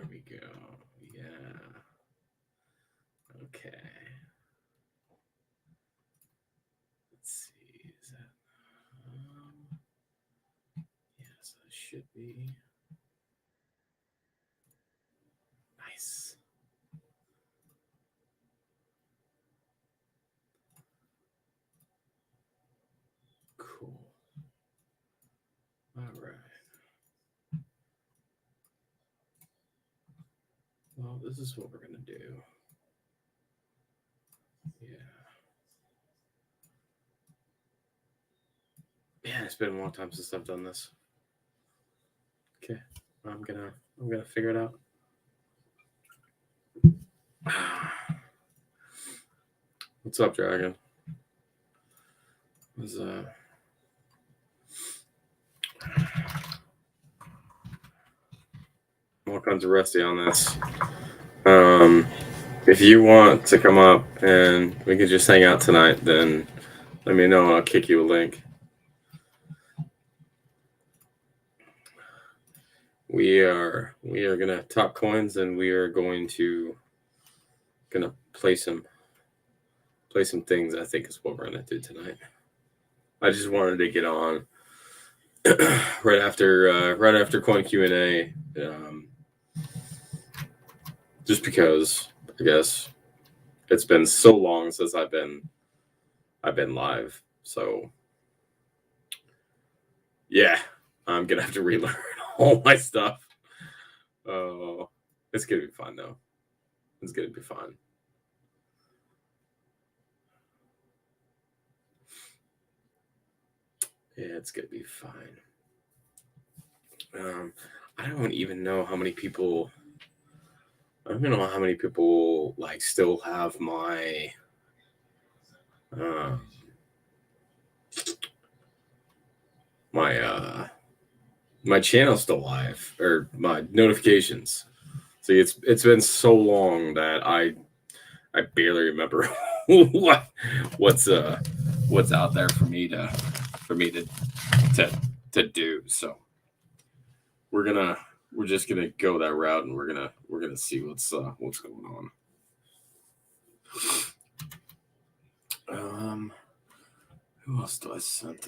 we go. Yeah. Okay. Let's see. Is that? Yes, that should be nice. Cool. All right. Well, this is what we're gonna do. Yeah. Man, it's been a long time since I've done this. Okay. I'm gonna figure it out. What's up, Dragon? Was all kinds of rusty on this. Um, if you want to come up and we can just hang out tonight, then let me know and I'll kick you a link. We are gonna talk coins and we are gonna play some things. I think is what we're gonna do tonight. I just wanted to get on right after coin Q&A, just because I guess it's been so long since I've been live. So yeah, I'm gonna have to relearn all my stuff. Oh, it's gonna be fun though. It's gonna be fun. Yeah, it's gonna be fine. I don't even know how many people. I don't know how many people like still have my uh, my channel still live or my notifications. See, it's been so long that I barely remember what's out there for me to to do. So we're just gonna go that route, and we're gonna see what's going on. Who else do I send?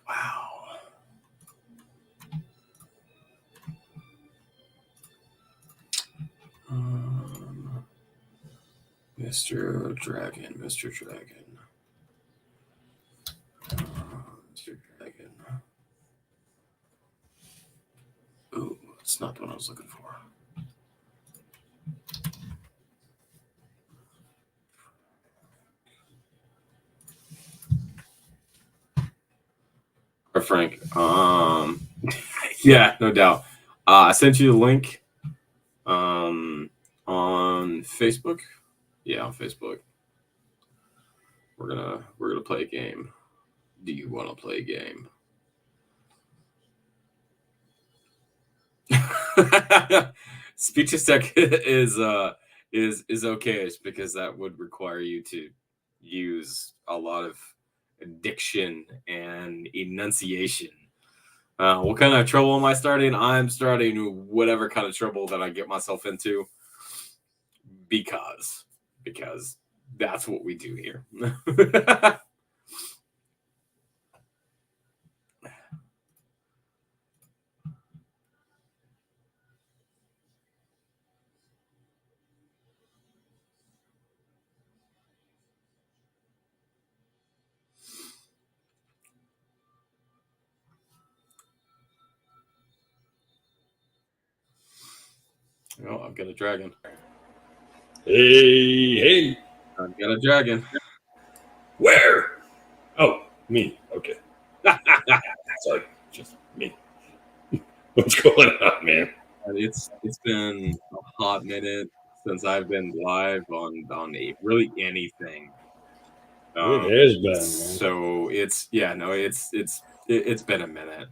Wow. Mr. Dragon. Mr. Dragon. Ooh, it's not what I was looking for. Or Frank. Yeah, no doubt. I sent you the link on Facebook. Yeah, on Facebook. We're gonna play a game. Do you want to play a game? Speech to tech is okay. It's because that would require you to use a lot of diction and enunciation. What kind of trouble am I starting? I'm starting whatever kind of trouble that I get myself into because that's what we do here. Oh, I've got a dragon. Hey. I've got a dragon. Where? Oh, me. Okay. Sorry, just me. What's going on, man? It's been a hot minute since I've been live on really anything. It has been, man. So it's it's been a minute.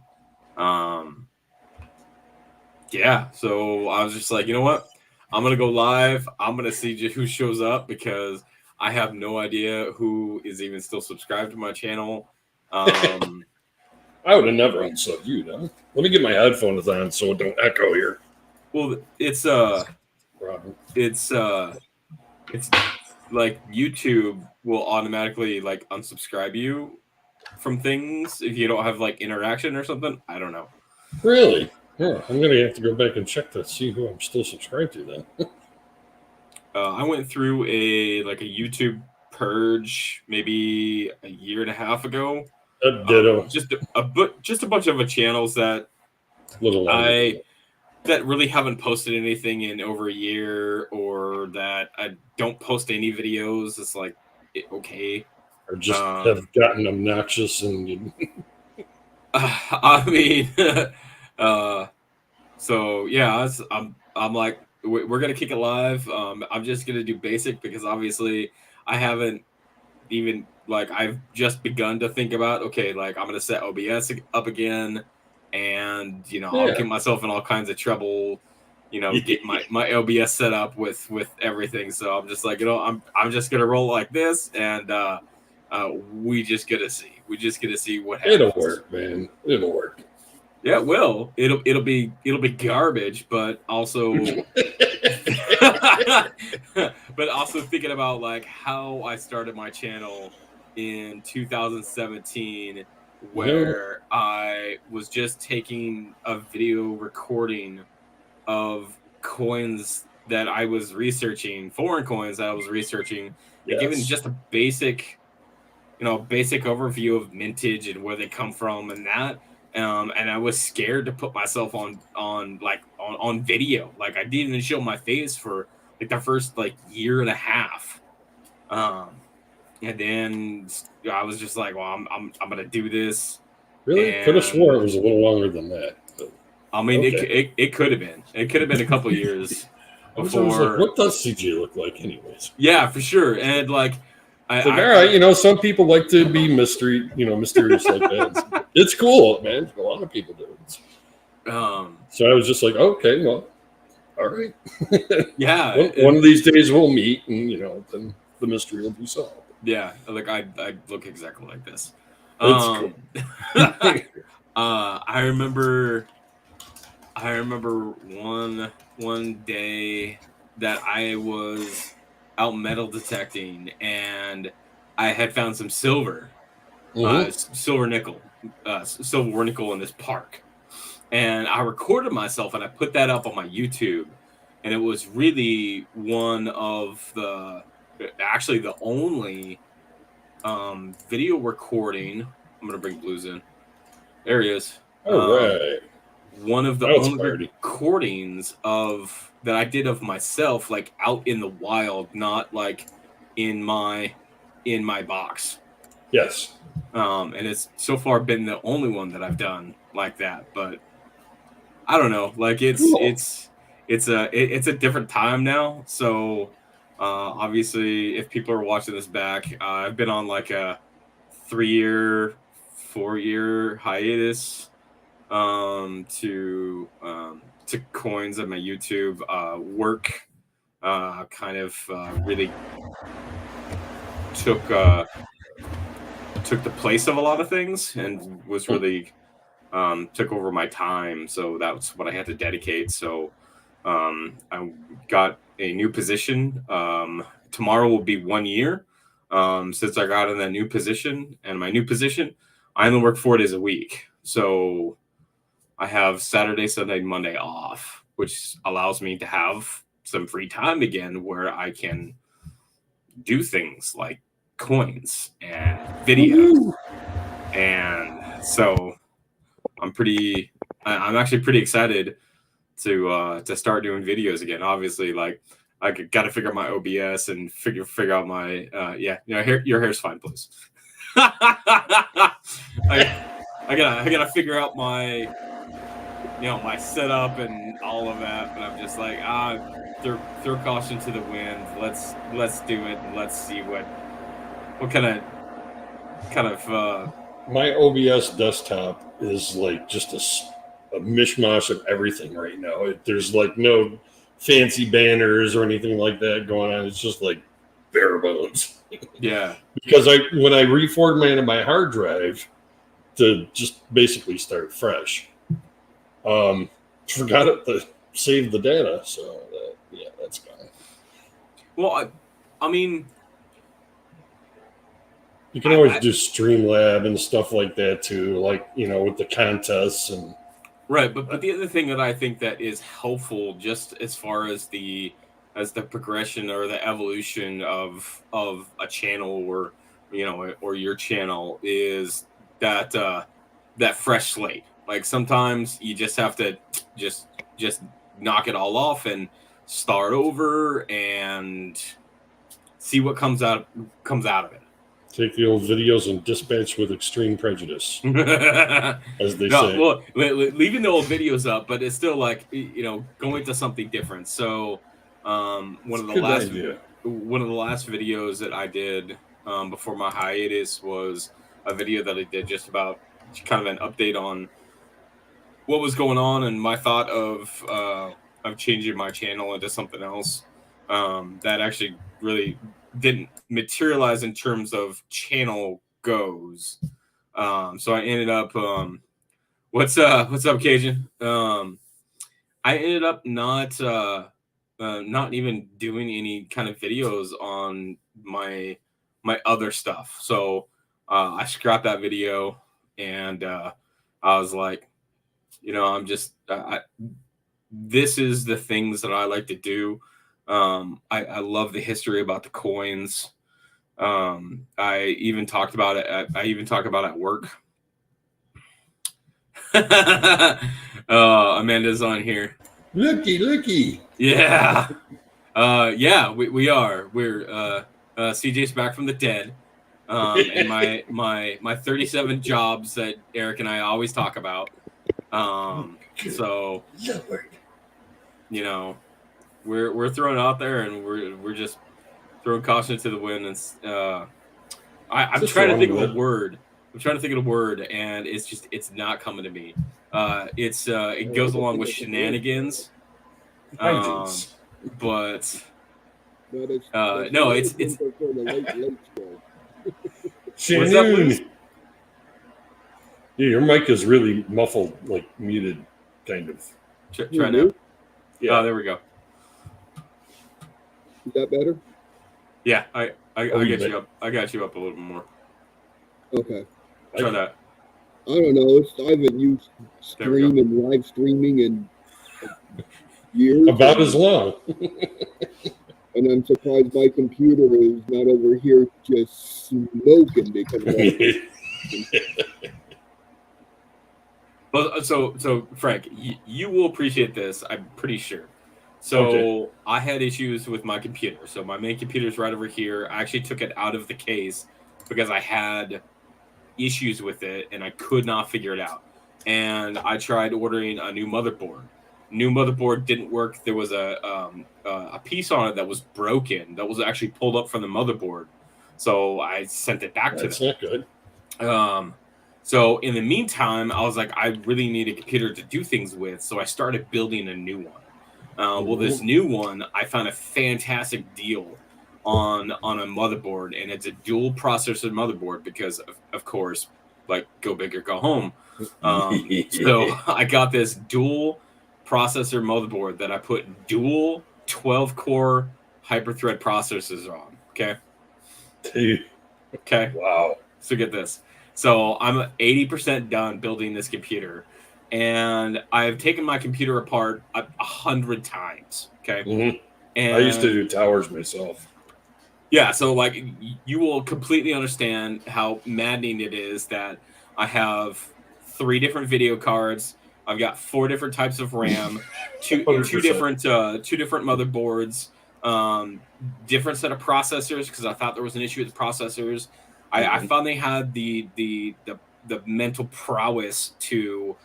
Yeah, so I was just like, you know what? I'm gonna go live. I'm gonna see who shows up because I have no idea who is even still subscribed to my channel. I would have never unsubbed you, though. Let me get my headphones on so it don't echo here. Well, it's Robin. it's like YouTube will automatically like unsubscribe you from things if you don't have like interaction or something. I don't know. Really? Yeah, I'm gonna have to go back and check to see who I'm still subscribed to then. I went through a YouTube purge maybe a year and a half ago. Ditto. Just a bunch of channels that Little that really haven't posted anything in over a year, or that I don't post any videos. It's like okay, or just have gotten obnoxious and I mean, so yeah, I'm like, we're gonna kick it live. I'm just gonna do basic because obviously I haven't even like I've just begun to think about okay, like I'm gonna set OBS up again, and I'll get myself in all kinds of trouble. Get my OBS set up with everything. So I'm just like, I'm just gonna roll like this, and we just gotta see. We just gotta see what happens. It'll work, man. It'll work. Yeah, it will. It'll be garbage, but also but also thinking about like how I started my channel in 2017, where I was just taking a video recording of coins that I was researching, foreign coins that I was researching, and giving just a basic overview of mintage and where they come from and that. And I was scared to put myself on video. Like I didn't even show my face for like the first year and a half. And then I was just like, well, I'm gonna do this. Really? Could have swore it was a little longer than that. But, I mean, it could have been. It could have been a couple years before. What does CJ look like, anyways? Yeah, for sure. And like, all right, some people like to be mysterious like that. It's cool, man. A lot of people do it. So I was just like, okay, well, all right. Yeah. One of these days we'll meet, and then the mystery will be solved. Yeah, like I look exactly like this. Cool. I remember one day that I was out metal detecting, and I had found some silver, silver nickel in this park, and I recorded myself and I put that up on my YouTube, and it was really one of the only video recording. I'm gonna bring Blues in. There he is. All right. One of the only recordings that I did of myself, like out in the wild, not like in my box. Yes. And it's so far been the only one that I've done like that. But I don't know. Like it's a different time now. So obviously, if people are watching this back, I've been on like a 3-year, 4-year hiatus to coins on my YouTube. Work kind of really took the place of a lot of things, and was really took over my time. So that's what I had to dedicate. So I got a new position. Tomorrow will be 1 year since I got in that new position. And my new position, I only work 4 days a week. So I have Saturday, Sunday, Monday off, which allows me to have some free time again where I can do things like coins and video. And so I'm actually pretty excited to start doing videos again. Obviously, like I got to figure out my OBS and figure out my your hair's fine, please. I gotta figure out my my setup and all of that, but I'm just like throw caution to the wind. Let's do it and let's see what What kind of my OBS desktop is like just a mishmash of everything right now. There's like no fancy banners or anything like that going on. It's just like bare bones. Yeah. Because when I reformatted my hard drive to just basically start fresh, forgot it to save the data. So yeah, that's gone. Well, I mean, you can always do Streamlab and stuff like that too, like, you know, with the contests and right. But the other thing that I think that is helpful, just as far as the progression or the evolution of a channel, or you know, or your channel, is that that fresh slate. Like sometimes you just have to just knock it all off and start over and see what comes out of it. Take the old videos and dispatch with extreme prejudice, as they say. Well, leaving the old videos up, but it's still like, you know, going to something different. So, one of the last videos that I did before my hiatus was a video that I did just about kind of an update on what was going on and my thought of changing my channel into something else. That actually really didn't materialize in terms of channel goes. So I ended up what's up, Cajun? I ended up not even doing any kind of videos on my other stuff. So I scrapped that video, and I was like, you know, I'm just this is the things that I like to do. I love the history about the coins. I even talked about it. I even talk about it at work. Amanda's on here. Looky. Yeah. Yeah, we are. We're CJ's back from the dead. And my 37 jobs that Eric and I always talk about. So, you know, we're throwing out there, and we're just throwing caution to the wind. And I'm trying to think of a word. And it's not coming to me. It goes along with shenanigans. But no, it's Shannon. Yeah, your mic is really muffled, like muted, kind of. Try now. Yeah. Oh, there we go. Is that better? Yeah, I got you up. I got you up a little bit more. Okay. Try that. I don't know. I haven't used stream and live streaming in years. About as long. And I'm surprised my computer is not over here just smoking because Well, so Frank, you will appreciate this, I'm pretty sure. So okay. I had issues with my computer. So my main computer is right over here. I actually took it out of the case because I had issues with it and I could not figure it out. And I tried ordering a new motherboard. New motherboard didn't work. There was a piece on it that was broken that was actually pulled up from the motherboard. So I sent it back to them. That's not good. So in the meantime, I was like, I really need a computer to do things with. So I started building a new one. Well, this new one, I found a fantastic deal on a motherboard, and it's a dual processor motherboard because, of course, like go big or go home. So I got this dual processor motherboard that I put dual 12-core hyperthread processors on. Okay. Dude. Okay. Wow. So get this. So I'm 80% done building this computer, and I've taken my computer apart 100 times. Okay. Mm-hmm. And I used to do towers myself. Yeah. So like you will completely understand how maddening it is that I have 3 different video cards. I've got 4 different types of RAM, two different motherboards, different set of processors because I thought there was an issue with the processors. I finally had the mental prowess to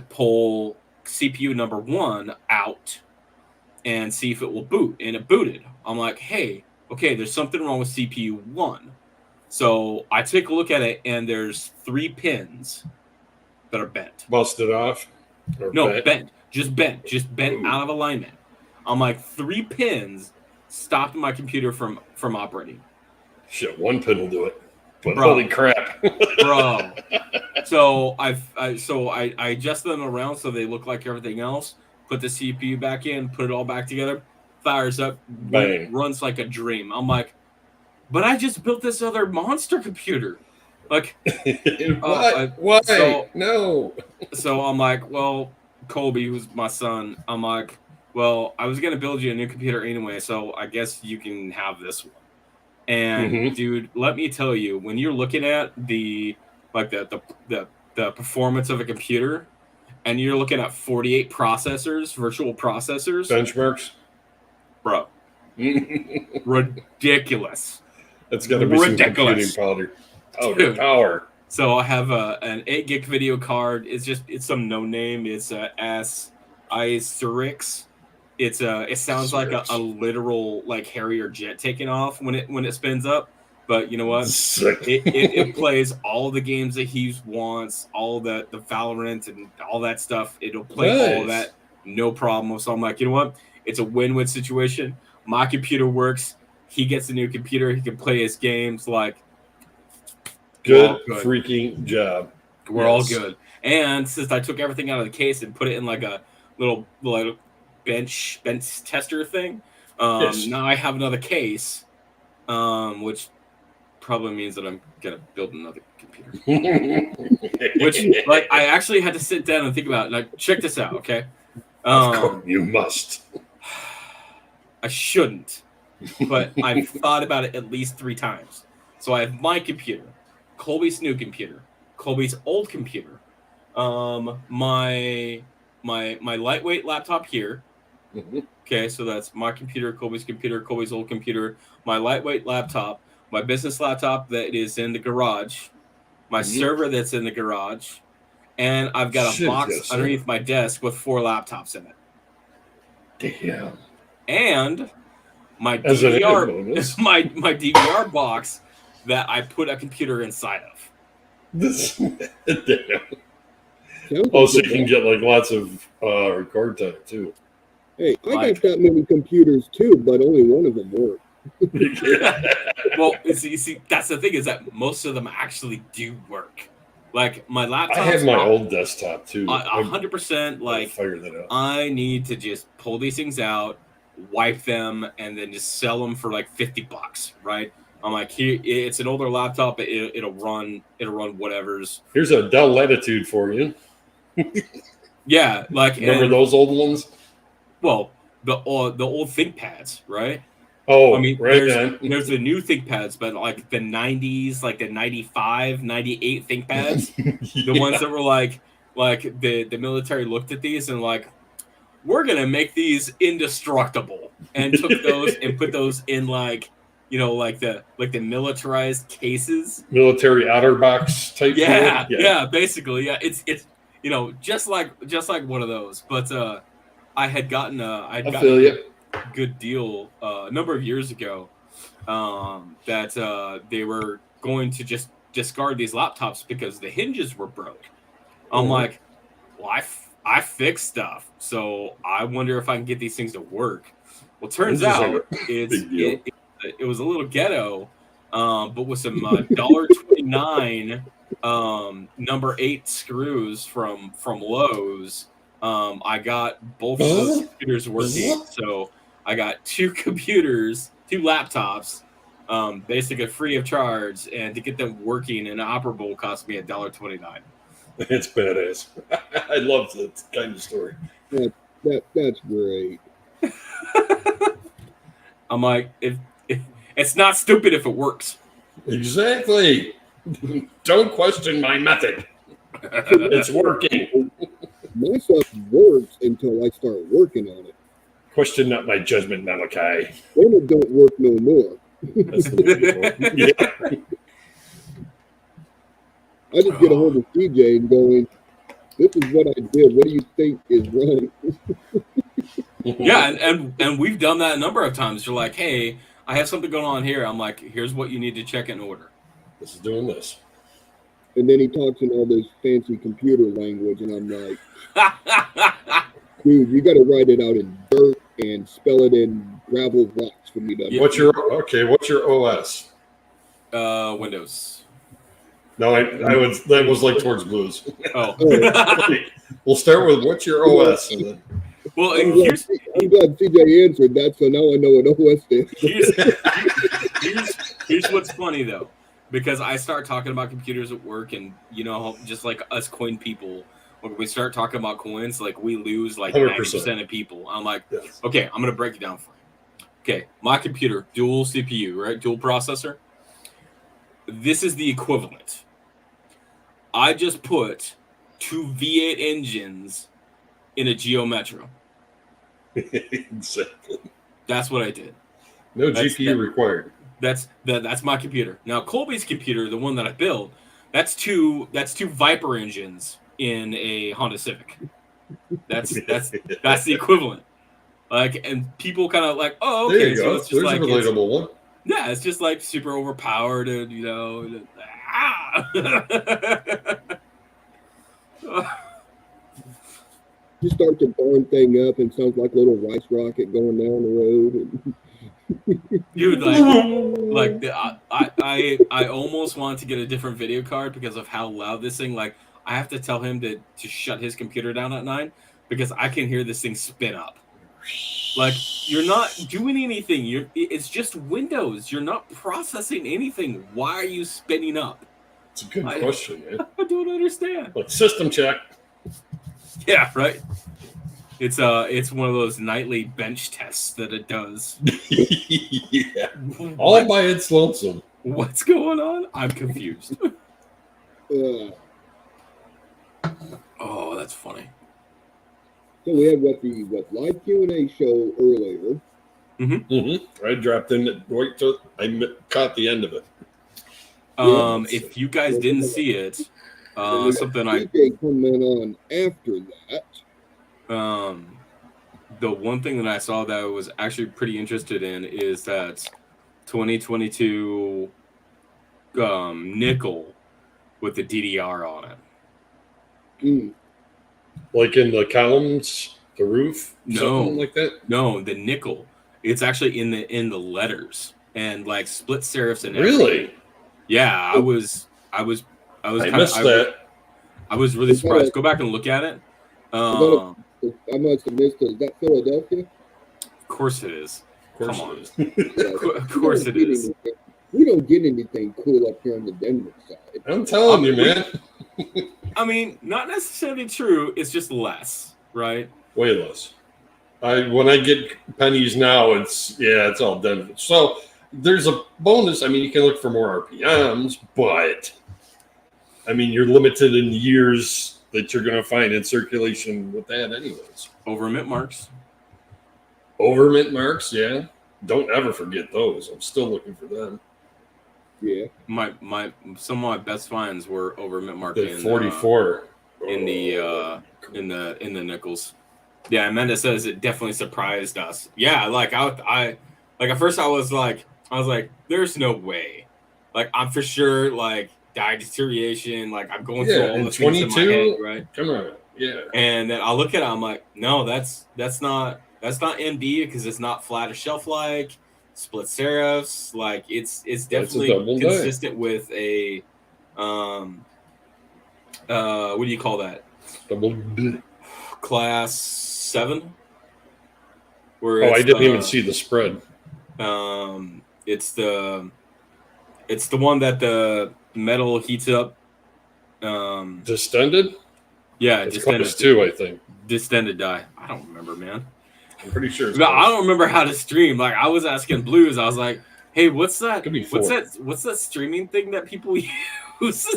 pull CPU number 1 out and see if it will boot, and it booted. I'm like, hey, okay, there's something wrong with CPU 1. So I take a look at it, and there's 3 pins that are bent. Busted off? Or No, bent. Just bent Ooh. out of alignment. I'm like, 3 pins stopped my computer from operating. Shit, 1 pin will do it. But Bro. holy crap. Bro. So I adjusted them around so they look like everything else. Put the CPU back in, put it all back together, fires up, Bang. runs like a dream. I'm like, but I just built this other monster computer. Like, what? Why? So, no. So I'm like, well, Colby, who's my son, I'm like, well, I was gonna build you a new computer anyway, so I guess you can have this one. And dude, let me tell you, when you're looking at the performance of a computer, and you're looking at 48 processors, virtual processors, benchmarks, bro, ridiculous. That's got to be some computing power. So I have an 8 gig video card. It's some no name. It's a Cyrix. It sounds like a literal like Harrier jet taking off when it spins up. But you know what? It plays all the games that he wants, all the Valorant and all that stuff. It'll play all that, no problem. So I'm like, you know what? It's a win-win situation. My computer works. He gets a new computer. He can play his games. Like, good freaking job. We're all good. And since I took everything out of the case and put it in like a little bench tester thing, now I have another case, which probably means that I'm gonna build another computer. Which, like, I actually had to sit down and think about it. Like, check this out, okay? Of course, you must. I shouldn't, but I've thought about it at least 3 times. So I have my computer, Colby's new computer, Colby's old computer, my lightweight laptop here. Okay, so that's my computer, Colby's old computer, my lightweight laptop, my business laptop that is in the garage, my server that's in the garage, and I've got a box underneath my desk with 4 laptops in it. Damn. And my DVR, my DVR box that I put a computer inside of. Damn. Oh, so you can get like lots of record time too. Hey, I got that many computers too, but only one of them works. Well, see, that's the thing, is that most of them actually do work. Like my laptop. I have my old desktop too. 100%. Like, figure that out. I need to just pull these things out, wipe them, and then just sell them for like $50, right? I'm like, here, it's an older laptop. It'll run whatever's. Here's a Dell Latitude for you. Yeah, like, remember those old ones? Well, the old ThinkPads, right? Oh, I mean, right. There's the new ThinkPads, but like the 90s, like the 95, 98 ThinkPads, the ones that were like the military looked at these and like, we're gonna make these indestructible, and took those and put those in like, you know, like the militarized cases, military outer box type. Yeah, basically, yeah. It's you know, just like one of those, but I had gotten a good deal a number of years ago that they were going to just discard these laptops because the hinges were broke. I'm like, well, I fix stuff, so I wonder if I can get these things to work. Well, turns out it was a little ghetto, but with some $1.29 number 8 screws from Lowe's. I got both of those computers working, so I got 2 computers, 2 laptops, basically free of charge, and to get them working and operable cost me $1.29. It's badass. I love that kind of story. That's great. I'm like, if it's not stupid if it works. Exactly. Don't question my method. It's working. My stuff works until I start working on it. Question not my judgment, Malachi. Then it don't work no more. Yeah. I just get a hold of CJ and going, this is what I did. What do you think is wrong? Yeah, and we've done that a number of times. You're like, hey, I have something going on here. I'm like, here's what you need to check in order. This is doing this. And then he talks in all this fancy computer language, and I'm like, dude, you got to write it out in dirt and spell it in gravel rocks for me to. What's your OS? Windows. No, that was like towards blues. Oh. We'll start with what's your OS. And then, Well, I'm and glad CJ answered that, so now I know what OS is. here's what's funny though, because I start talking about computers at work, and you know, just like us coin people, when we start talking about coins, like we lose like 90% of people. I'm like, yes. Okay, I'm gonna break it down for you. Okay, my computer, dual CPU, right? Dual processor. This is the equivalent. I just put 2 V8 engines in a Geo Metro. Exactly. That's what I did. No GPU required. That's my computer. Now Colby's computer, the one that I built, that's two Viper engines in a Honda Civic. That's the equivalent. Like, and people kind of like, oh, okay, there you so go. it's just There's like a relatable one. Yeah, it's just like super overpowered, and you know. You start to burn thing up, and sounds like a little rice rocket going down the road. Dude, I almost want to get a different video card because of how loud this thing. Like, I have to tell him to shut his computer down at 9 because I can hear this thing spin up. Like, you're not doing anything. It's just Windows. You're not processing anything. Why are you spinning up? It's a good question, man. I don't understand. Like, system check. Yeah, right. It's one of those nightly bench tests that it does. Yeah. All by its lonesome. What's going on? I'm confused. Oh, that's funny. So we had what live Q&A show earlier. I dropped in. I caught the end of it. If you guys didn't see it, something I comment on after that. The one thing that I saw that I was actually pretty interested in is that 2022 nickel with the DDR on it. Like in the columns, the roof, something like that. No, the nickel. It's actually in the letters and like split serifs and really. Everything. Yeah, I missed that. I was really surprised. Go back and look at it. I must have missed it. Is that Philadelphia? Of course it is. Of course Come on. it is. Of course it is. We don't get anything cool up here on the Denver side. I'm telling you, man. I mean, not necessarily true. It's just less, right? Way less. When I get pennies now, it's all Denver. So there's a bonus. I mean, you can look for more RPMs, but I mean, you're limited in years that you're going to find in circulation with that, anyways. Over mint marks. Over mint marks, yeah. Don't ever forget those. I'm still looking for them. Yeah. Some of my best finds were over mint mark in 44 in the nickels. Yeah, Amanda says it definitely surprised us. Yeah, like I at first I was like, there's no way. Like, I'm for sure like dye deterioration. Like, I'm going through all the things in my head, right? Come on, yeah. And then I look at it, I'm like, no, that's not MD because it's not flat or shelf like split serifs. Like, it's definitely consistent with a what do you call that? Double D. Class 7. Where I didn't even see the spread. It's the one that the metal heats up. Distended? Yeah, it's distended. Class 2, I think. Distended dye. I don't remember, man. I'm pretty sure. No, I don't remember how to stream. Like, I was asking Blues. I was like, "Hey, what's that? Could be 4. What's that streaming thing that people use?" He's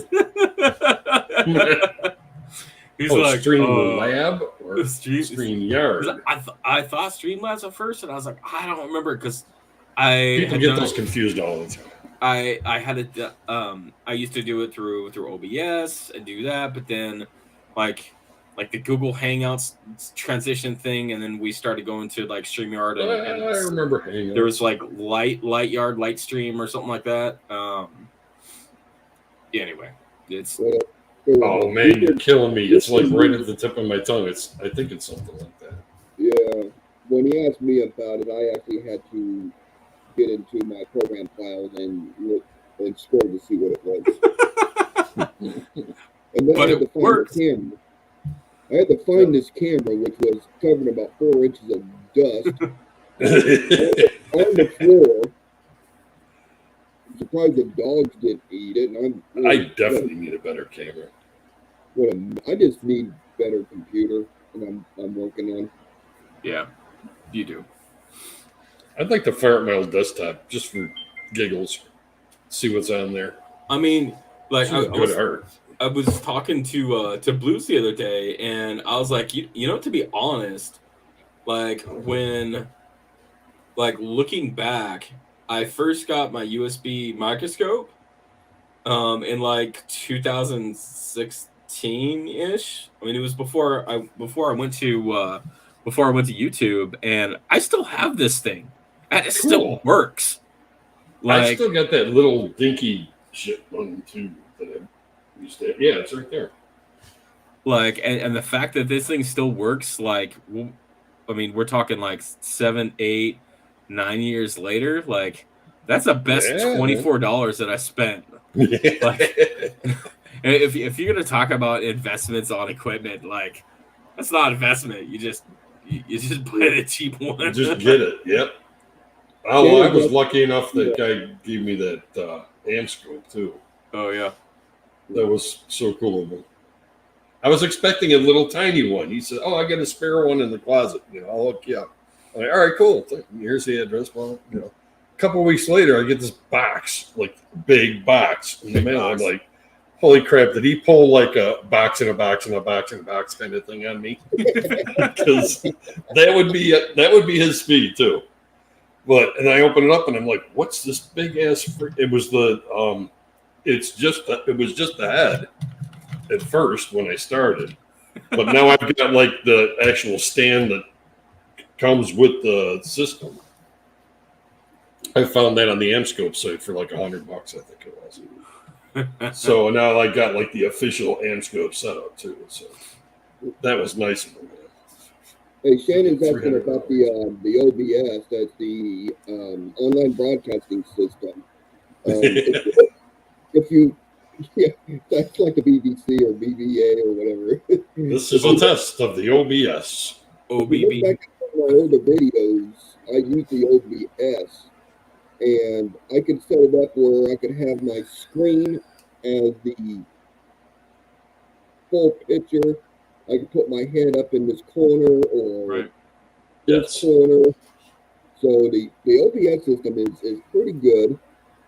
like, Streamlab or StreamYard. I thought Streamlabs at first, and I was like, I don't remember because people get those confused all the time. I had it. I used to do it through OBS and do that, but then like the Google Hangouts transition thing, and then we started going to like StreamYard. And I remember Hangouts. There was like Lightstream or something like that. Anyway, it's What Oh man, you're killing me. It's like right at the tip of my tongue. I think it's something like that. Yeah. When he asked me about it, I actually had to get into my program files and look and scroll to see what it was. And then But I had to it find worked. the camera. I had to find this camera, which was covered in about 4 inches of dust on the floor. I'm surprised the dogs didn't eat it. And I definitely need a better camera. I just need better computer, and I'm working on. Yeah, you do. I'd like to fire up my old desktop just for giggles, see what's on there. I mean, like It's good art. I was talking to Blues the other day, and I was like, you know, to be honest, like when, like looking back, I first got my USB microscope, in like 2016 ish. I mean, it was before I went to YouTube, and I still have this thing, and it still Cool. works. I Like, still got that little dinky shit one too that I used to. Yeah, it's right there. like, and the fact that this thing still works, like, I mean, we're talking like 7, 8, 9 years later. Like, that's the best Yeah. $24 that I spent. Like, if you're gonna talk about investments on equipment, like, that's not investment. You just buy the cheap one. Just get it. Yep. Oh, well, I was lucky enough that guy gave me that Amscope too. Oh yeah, that was so cool of him. I was expecting a little tiny one. He said, "Oh, I got a spare one in the closet. You know, I'll hook you up." I'm like, all right, cool. Here's the address. Well, you know, a couple of weeks later, I get this box, like big box in the mail. I'm like, holy crap! Did he pull like a box and a box and a box and a box kind of thing on me? Because that would be his speed too. And I open it up and I'm like, what's this big ass? It was the it was just the head at first when I started, but now I've got like the actual stand that comes with the system. I found that on the Amscope site for like $100, I think it was. So now I got like the official Amscope setup too. So that was nice of them. Hey, Shannon's asking about the OBS. That's the online broadcasting system. If you, yeah, that's like the BBC or BBA or whatever. This is a test of the OBS. OBB. Back in my older videos, I use the OBS, and I could set it up where I could have my screen as the full picture. I could put my head up in this corner or this corner. So the OBS system is pretty good.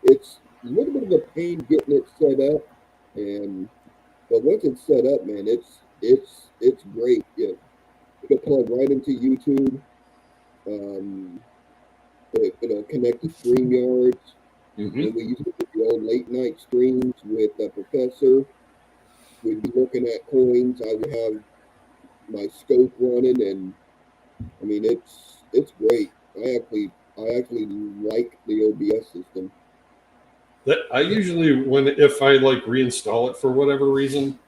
It's a little bit of a pain getting it set up, but once it's set up, man, it's great. It'll plug right into YouTube. It'll connect to StreamYards. Mm-hmm. And we used to do the old late night streams with the professor. We'd be looking at coins. I would have my scope running, and I mean it's great. I actually like the OBS system. I usually if I like reinstall it for whatever reason,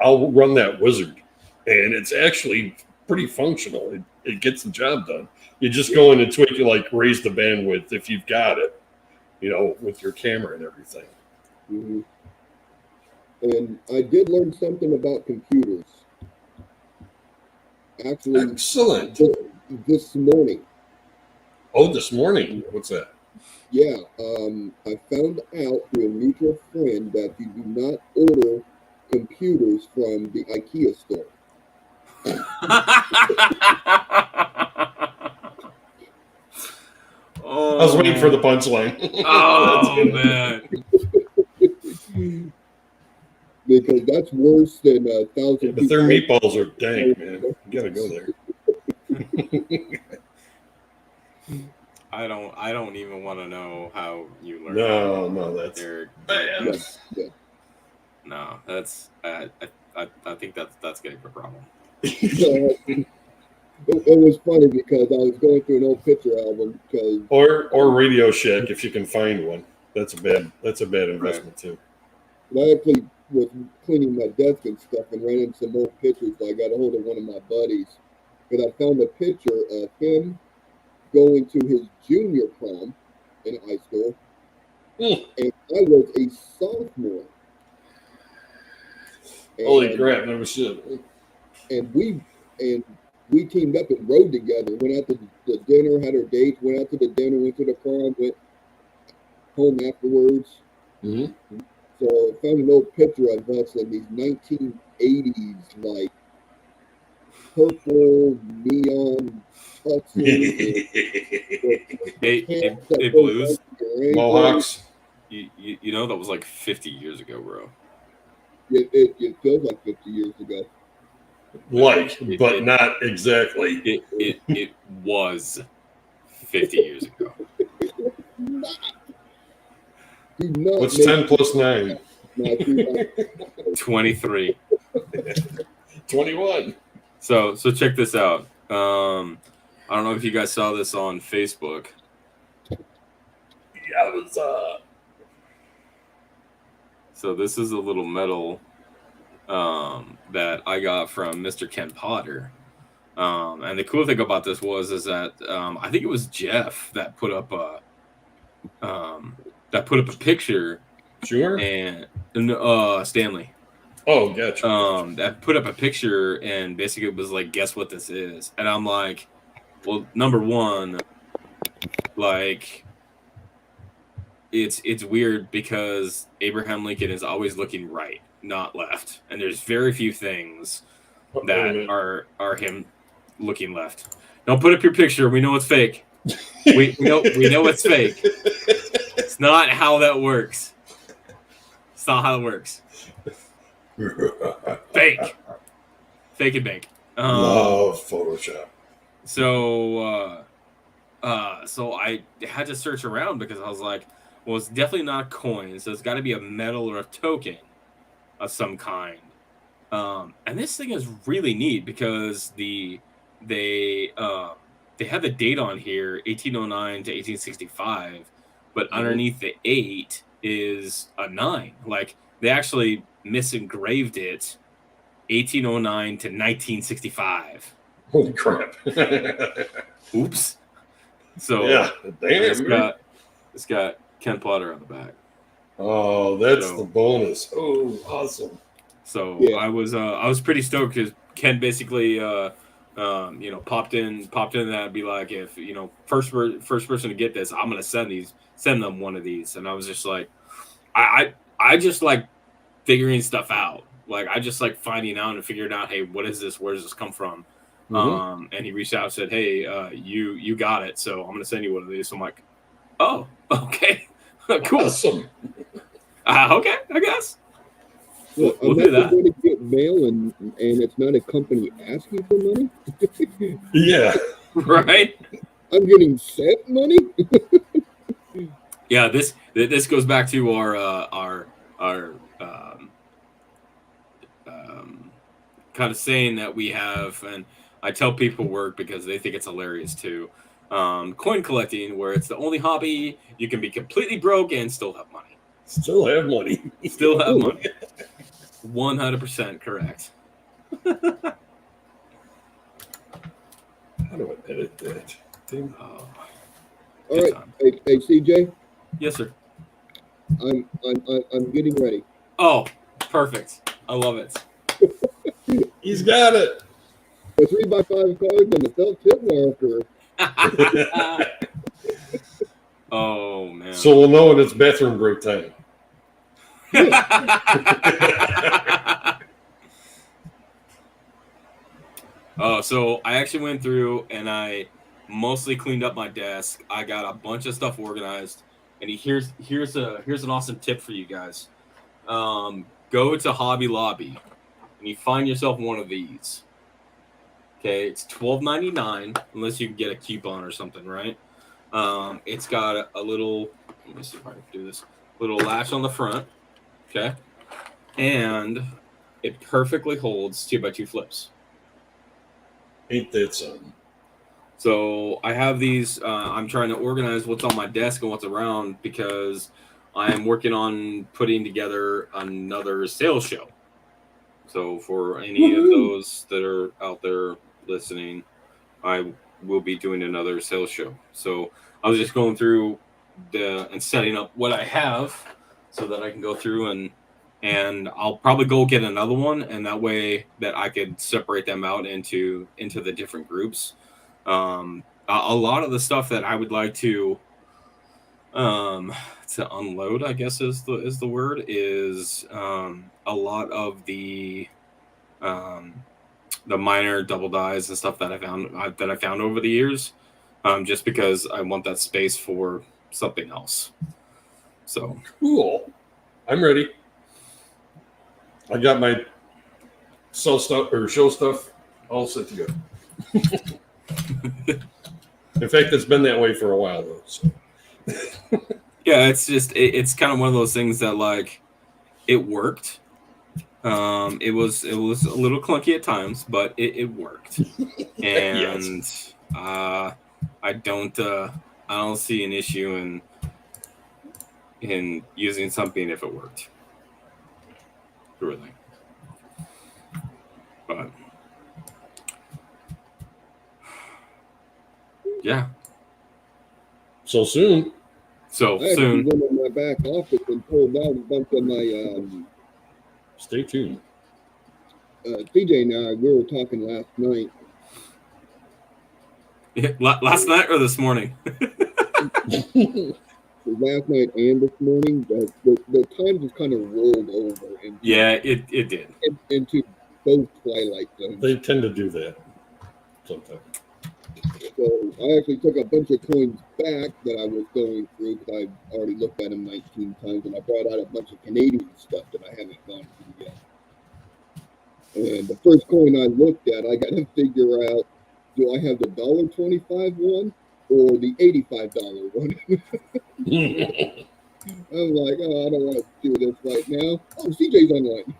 I'll run that wizard, and it's actually pretty functional. It gets the job done. You just go in and tweak it, like raise the bandwidth if you've got it, you know, with your camera and everything. Mm-hmm. And I did learn something about computers. Actually, excellent. This morning. Oh, this morning. What's that? Yeah, I found out through a mutual friend that you do not order computers from the IKEA store. I was waiting for the punchline. Oh man! Because that's worse than 1,000. But their meatballs are dank, man. You gotta go there. I don't even want to know how you learn. No, that's bad. Yeah. No, that's I think that's getting a problem. It was funny because I was going through an old picture album or Radio Shack if you can find one. That's a bad investment too. I actually was cleaning my desk and stuff and ran into some old pictures. So I got a hold of one of my buddies because I found a picture of him going to his junior prom in high school, Mm. and I was a sophomore. Holy And, crap! No shit. and we teamed up and rode together. Went out to the dinner, had our dates. Went out to the dinner, went to the prom, went home afterwards. Mm-hmm. So I found an old picture of us in these 1980s, like purple neon tuxes. Hey, Blues. Mohawks. You know that was like 50 years ago, bro. It feels like 50 years ago. But not exactly. It was 50 years ago. What's 10 plus 9? 23. 21. So check this out. I don't know if you guys saw this on Facebook. Yeah, it was So this is a little medal that I got from Mr. Ken Potter. And the cool thing about this is that I think it was Jeff that put up a picture. Sure. And Stanley. Oh, gotcha. That put up a picture and basically it was like, guess what this is? And I'm like, well, number one, like it's weird because Abraham Lincoln is always looking right, not left, and there's very few things that are him looking left. Don't put up your picture. We know it's fake. we know it's fake. It's not how that works. It's not how it works. Fake and bake. Love Photoshop. So I had to search around because I was like, well, it's definitely not a coin, so it's got to be a medal or a token of some kind. And this thing is really neat because they have the date on here, 1809 to 1865, but underneath the 8 is a 9. Like they actually misengraved it, 1809 to 1965. Holy crap! Oops. So yeah, damn. It's got Ken Potter on the back. Oh, that's the bonus. Oh, awesome. So yeah. I was pretty stoked because Ken basically popped in that and be like, if first person to get this, I'm gonna send them one of these. And I was just like, I just like figuring stuff out. Like I just like finding out and figuring out, hey, what is this? Where does this come from? Mm-hmm. And he reached out and said, hey, you got it, so I'm gonna send you one of these. So I'm like, oh, okay. Cool. Awesome. Okay, I guess. We'll do that. Going to get mail and it's not a company asking for money. Yeah. Right. I'm getting sent money. Yeah. This goes back to our kind of saying that we have, and I tell people work because they think it's hilarious too. Coin collecting, where it's the only hobby you can be completely broke and still have money. Still have money. Still have money. 100% correct. How do I edit that? All right, hey CJ. Yes, sir. I'm getting ready. Oh, perfect. I love it. He's got it. A 3x5 cards and a felt tip marker. Oh man! So we'll know when it's bathroom break time. Oh, so I actually went through and I mostly cleaned up my desk. I got a bunch of stuff organized, and here's an awesome tip for you guys. Go to Hobby Lobby and you find yourself one of these. Okay, it's $12.99 unless you can get a coupon or something, right? It's got a little, let me see if I can do this, little latch on the front, okay? And it perfectly holds 2x2 flips. Ain't that something? So I have these, I'm trying to organize what's on my desk and what's around because I'm working on putting together another sales show. So for any of those that are out there listening, I will be doing another sales show. So I was just going through and setting up what I have so that I can go through and I'll probably go get another one, and that way that I could separate them out into the different groups. A lot of the stuff that I would like to unload, I guess is the word, is a lot of the minor double dies and stuff that I found over the years, just because I want that space for something else. So cool. I'm ready. I got my sell stuff or show stuff all set to go. In fact, it's been that way for a while though. So. Yeah, it's kind of one of those things that like it worked. It was a little clunky at times, but it worked. And yes. I don't see an issue in using something if it worked. Really. But yeah. So soon. I soon. Went in my back office and pulled out a bunch of my. Stay tuned. CJ and I, we were talking last night. Yeah, last night or this morning? Last night and this morning, the time just kind of rolled over. It did. Into both twilight zones. They tend to do that sometimes. So I actually took a bunch of coins back that I was going through because I've already looked at them 19 times, and I brought out a bunch of Canadian stuff that I haven't gone through yet. And the first coin I looked at, I got to figure out, do I have the $1.25 one or the $85 one? I'm like, oh, I don't want to do this right now. Oh, CJ's online.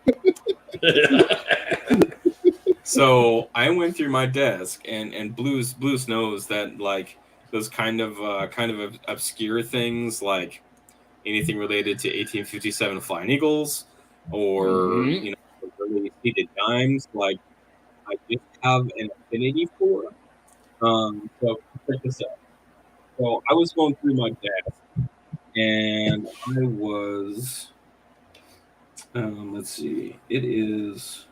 So I went through my desk, and Blues knows that like those kind of obscure things, like anything related to 1857 Flying Eagles or really seated dimes, like I just have an affinity for. So check this out. So I was going through my desk, and I was let's see, it is.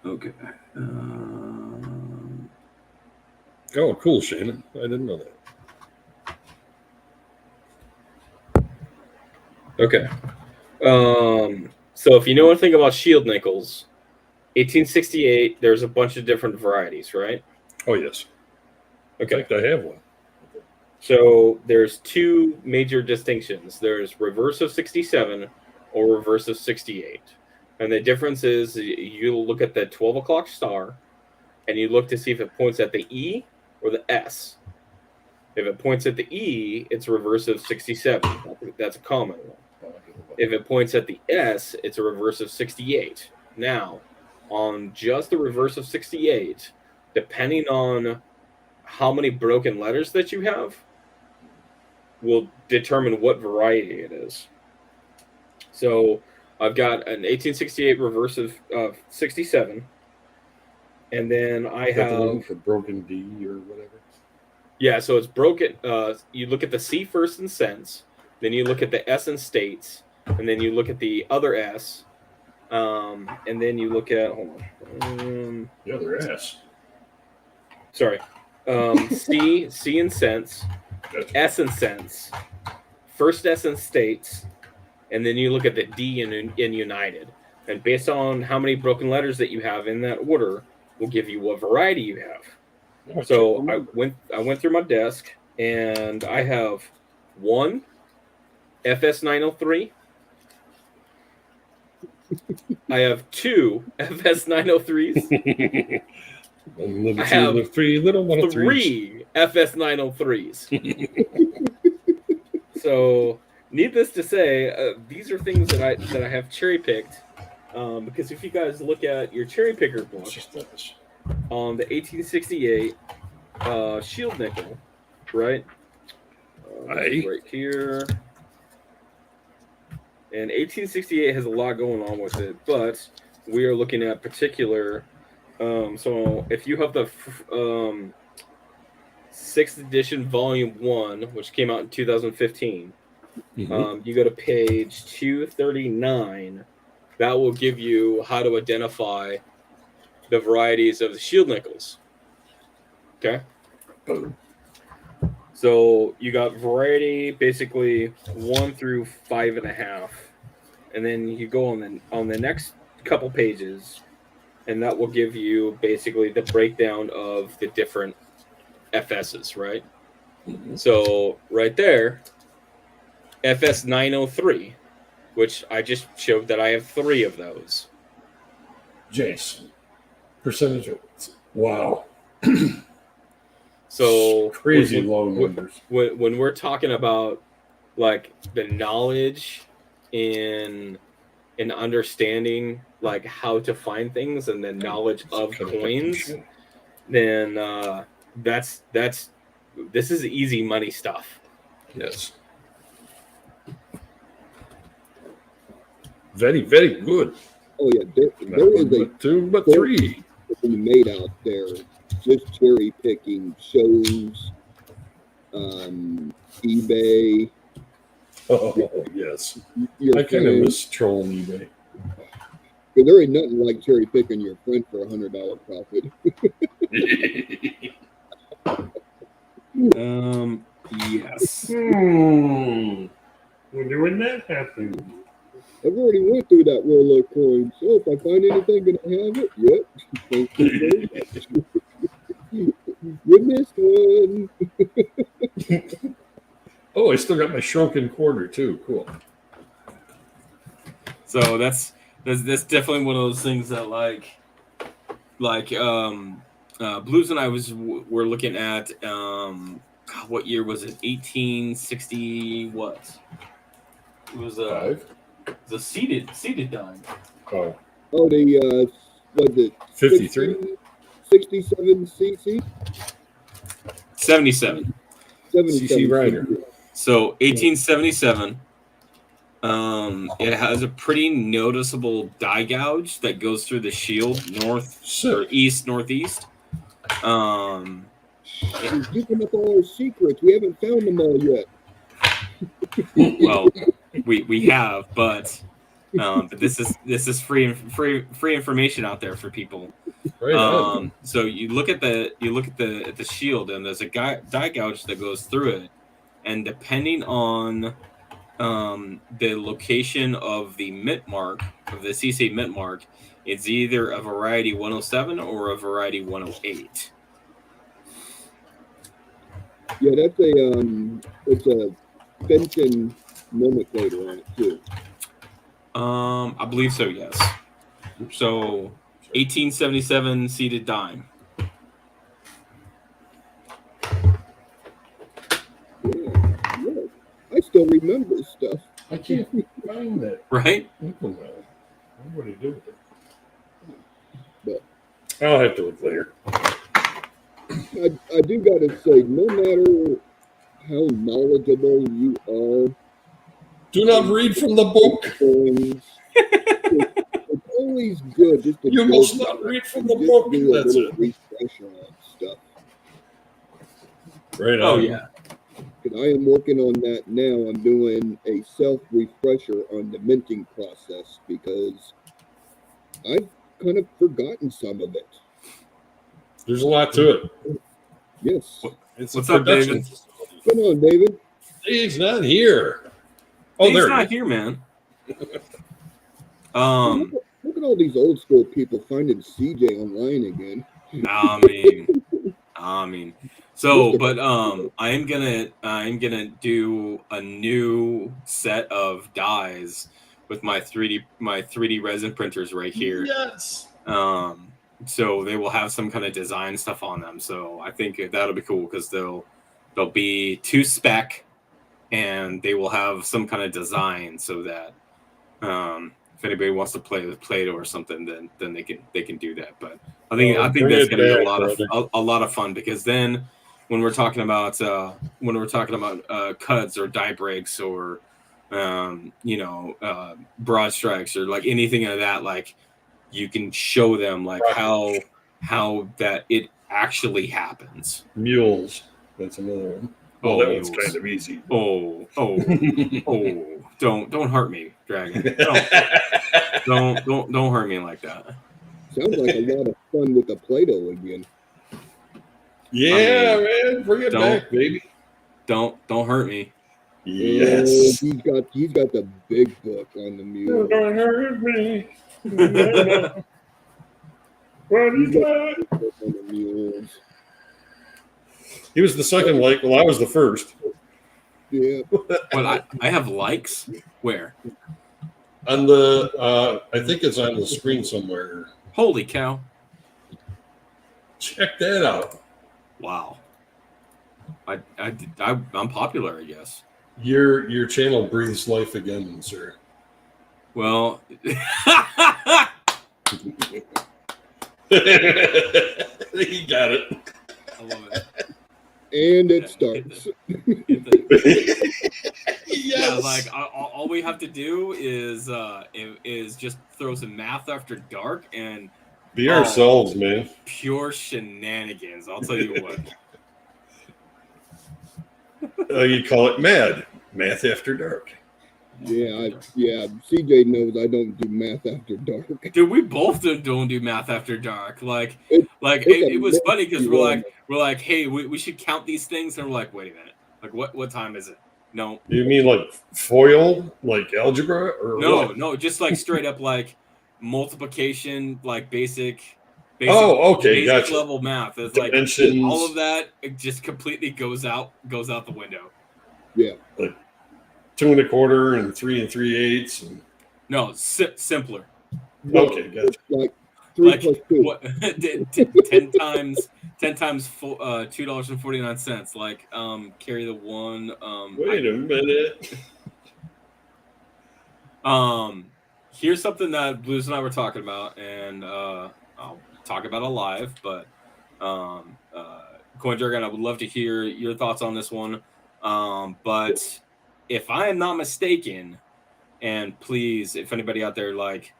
Okay. Oh, cool, Shannon. I didn't know that. Okay. So if you know anything about shield nickels, 1868, there's a bunch of different varieties, right? Oh, yes. Okay. In fact, I have one. So there's two major distinctions. There's reverse of 67 or reverse of 68. And the difference is you look at the 12 o'clock star and you look to see if it points at the E or the S. If it points at the E, it's reverse of 67. That's a common one. If it points at the S, it's a reverse of 68. Now, on just the reverse of 68, depending on how many broken letters that you have, will determine what variety it is. So I've got an 1868 reverse of 67, and then I have the broken D or whatever. Yeah, so it's broken. You look at the C first in cents, then you look at the S in states, and then you look at the other S, and then you look at the other S. Sorry, C in cents, S in cents, first S in states. And then you look at the D in United. And based on how many broken letters that you have in that order, will give you what variety you have. So I went through my desk, and I have one FS903. I have two FS903s. I have three little one three FS903s. So, needless to say, these are things that I have cherry picked, because if you guys look at your cherry picker book on the 1868 shield nickel, right? Right here. and 1868 has a lot going on with it, but we are looking at particular. So if you have the 6th edition, Volume 1, which came out in 2015, you go to page 239. That will give you how to identify the varieties of the shield nickels. Okay. So you got variety basically 1 through 5.5, and then you go on the next couple pages, and that will give you basically the breakdown of the different FSs, right? So right there, FS 903, which I just showed that I have 3 of those. Jason, percentage of wow. So crazy low numbers. When we're talking about like the knowledge in understanding like how to find things and the knowledge of coins, then this is easy money stuff. Yes. Very, very good. Oh yeah, there is a 2 but 3 made out there just cherry picking shows, eBay. Oh yes, I kind of miss trolling eBay. Because there ain't nothing like cherry picking your friend for $100 profit. Yes. Wonder when that happened. I've already went through that roll of coins, so if I find anything, can I have it? Yep. Thank you very much. You missed one. Oh, I still got my shrunken quarter too. Cool. So that's definitely one of those things that Blues and I were looking at what year was it? 1860 what? It was the seated dime. Oh, the was it 53? 67 cc? 77. CC Rider. So 1877. It has a pretty noticeable die gouge that goes through the shield or east northeast. He's giving up all our secrets. We haven't found them all yet. Well, we have, but this is free information out there for people. Right. So you look at the shield, and there's a die gouge that goes through it, and depending on the location of the mint mark of the CC mint mark, it's either a variety 107 or a variety 108. Yeah, that's it's a Fenton nomenclator on it too. I believe so, yes. So 1877 seated dime. Yeah. I still remember stuff. I can't find that. Right? What do you do with it? But I'll have to look later. I do got to say, no matter how knowledgeable you are, do not read from the book. It's always good just to you must not read from the book. That's it. Refresh on stuff. Right on. Oh yeah. I am working on that now. I'm doing a self-refresher on the minting process because I've kind of forgotten some of it. There's a lot to it. Yes. What's up, David? Come on, David. He's not here. Oh, he's not here, man. Look at all these old school people finding CJ online again. I mean. So, but I'm gonna do a new set of dies with my 3D resin printers right here. Yes. So they will have some kind of design stuff on them. So I think that'll be cool because they'll be 2 spec, and they will have some kind of design so that if anybody wants to play with Play-Doh or something, then they can do that. But I think that's gonna be a lot of fun because then when we're talking about cuts or die breaks or broad strikes or like anything of that, like you can show them like how that it actually happens. Mules. That's another one. Well, that one's kind of easy. Oh, don't hurt me, Dragon. Don't hurt me like that. Sounds like a lot of fun with the Play-Doh again. Yeah, man, bring it back, baby. Don't hurt me. Yes. He's got the big book on the mule. Don't hurt me. What is that? On the mules. He was the second like. Well, I was the first. Yeah. But I have likes where? On the I think it's on the screen somewhere. Holy cow! Check that out. Wow. I'm popular, I guess. Your channel breathes life again, sir. Well, You got it. I love it. And it starts. Yeah, like all we have to do is just throw some math after dark and Be ourselves, man. Pure shenanigans. I'll tell you what. You call it math after dark. Yeah. CJ knows I don't do math after dark. Dude, we both don't do math after dark. It was funny because we're like, hey, we should count these things, and we're like, wait a minute, like what time is it? No. You mean like FOIL, like algebra, or no, just like straight up like multiplication, like basic gotcha. level math. It's Dimensions. Like all of that, it just completely goes out the window. Yeah. Like 2 1/4 and 3 3/8 and no, simpler. Okay, gotcha. Like 3 plus 2. What, 10 times $2.49. Like carry the one. Wait a minute. Here's something that Blues and I were talking about, and I'll talk about it live, but Coin Dragon, I would love to hear your thoughts on this one. But if I am not mistaken, and please, if anybody out there like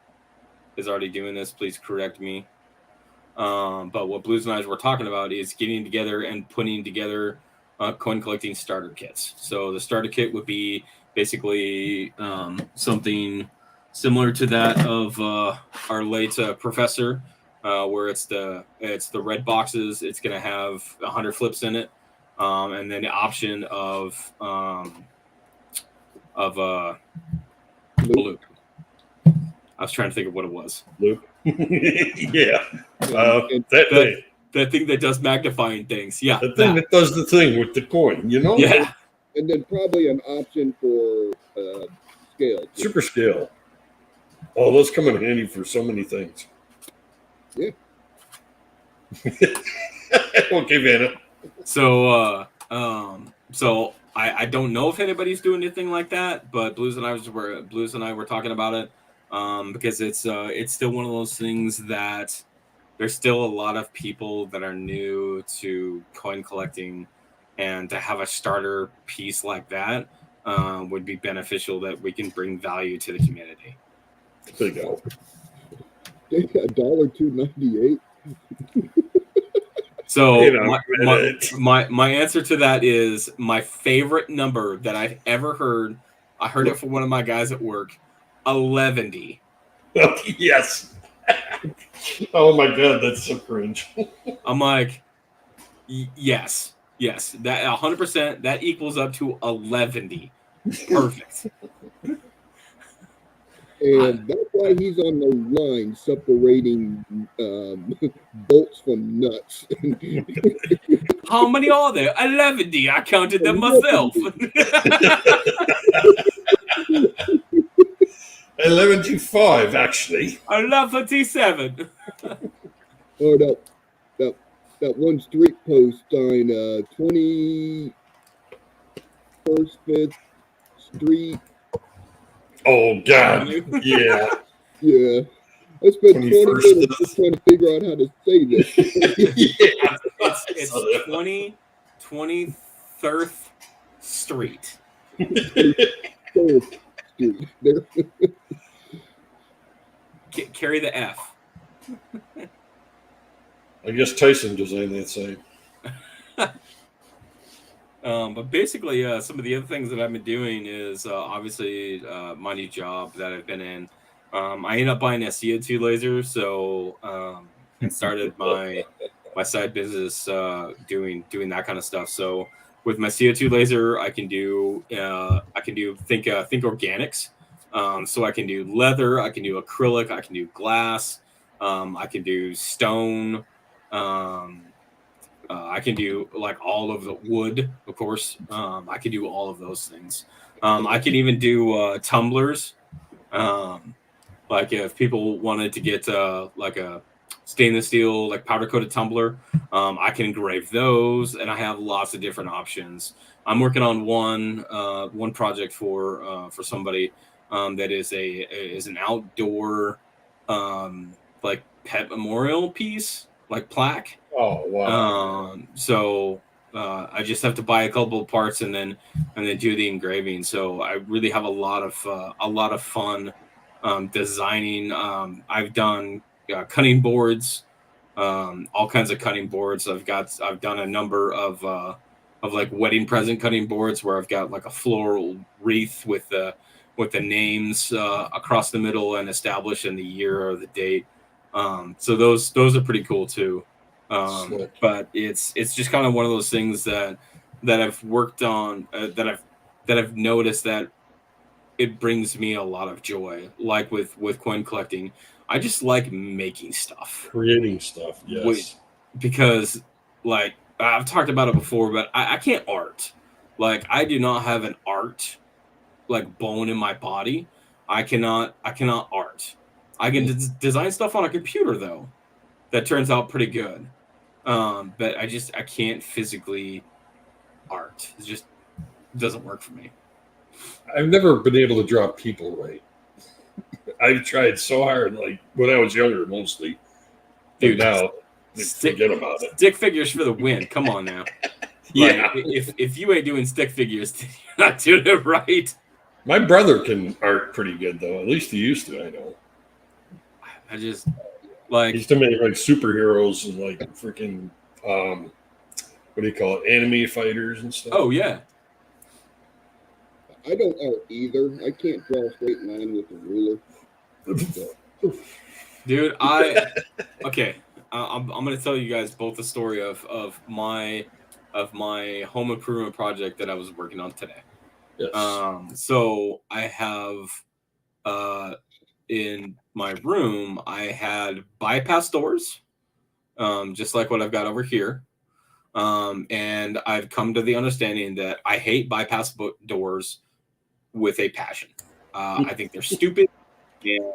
is already doing this, please correct me. But what Blues and I were talking about is getting together and putting together coin collecting starter kits. So the starter kit would be basically something similar to that of our late professor, where it's the red boxes. It's going to have 100 flips in it, and then the option of loop. I was trying to think of what it was. Loop. Yeah. That thing that does magnifying things. Yeah. The thing that does the thing with the coin, you know? Yeah. And then probably an option for scale. Super scale. Oh, those come in handy for so many things. Yeah. Okay, Vanna. So I don't know if anybody's doing anything like that, but Blues and I were talking about it because it's still one of those things that there's still a lot of people that are new to coin collecting, and to have a starter piece like that would be beneficial, that we can bring value to the community. There you go. $1.298. So my answer to that is my favorite number that I've ever heard. I heard it from one of my guys at work. 11. Yes. Oh my god, that's so cringe. I'm like, yes, that 100%. That equals up to 11. Perfect. And that's why he's on the line separating bolts from nuts. How many are there? 11. I counted them myself. 11-5, actually. 11-7. Or that one street post on 21st 5th Street. Oh God, yeah. Yeah. I spent 20 minutes just trying to figure out how to say this. Yeah. It's 23rd Street. Third Street. There. Carry the F. I guess Tyson designed that site. But basically, some of the other things that I've been doing is obviously my new job that I've been in. I ended up buying a CO2 laser, so and started my side business doing that kind of stuff. So with my CO2 laser, I can do think organics. So I can do leather, I can do acrylic, I can do glass, I can do stone. I can do like all of the wood, of course. I can do all of those things. I can even do tumblers. Like if people wanted to get like a stainless steel, like powder coated tumbler, I can engrave those, and I have lots of different options. I'm working on one project for somebody that is an outdoor like pet memorial piece, like plaque. Oh wow! So I just have to buy a couple of parts and then do the engraving. So I really have a lot of fun designing. I've done cutting boards, all kinds of cutting boards. I've done a number of like wedding present cutting boards where I've got like a floral wreath with the names across the middle and established in the year or the date. So those are pretty cool too. But it's just kind of one of those things that I've worked on, that I've noticed that it brings me a lot of joy. Like with coin collecting, I just like making stuff, creating stuff. Yes, because like I've talked about it before, but I can't art. Like I do not have an art like bone in my body. I cannot art. I can design stuff on a computer though, that turns out pretty good. But I can't physically art. It just doesn't work for me. I've never been able to draw people right. I've tried so hard, like when I was younger, mostly. Dude, now forget about it. Stick figures for the win. Come on now. Yeah. Like, if you ain't doing stick figures, you're not doing it right. My brother can art pretty good though. At least he used to. I know. I just like he used to make like superheroes and like freaking what do you call it? Anime fighters and stuff. Oh yeah. I don't art either. I can't draw a straight line with a ruler. Dude, okay. I'm gonna tell you guys both the story of my home improvement project that I was working on today. Yes. So I have in my room I had bypass doors, just like what I've got over here. And I've come to the understanding that I hate bypass doors with a passion. I think they're stupid, and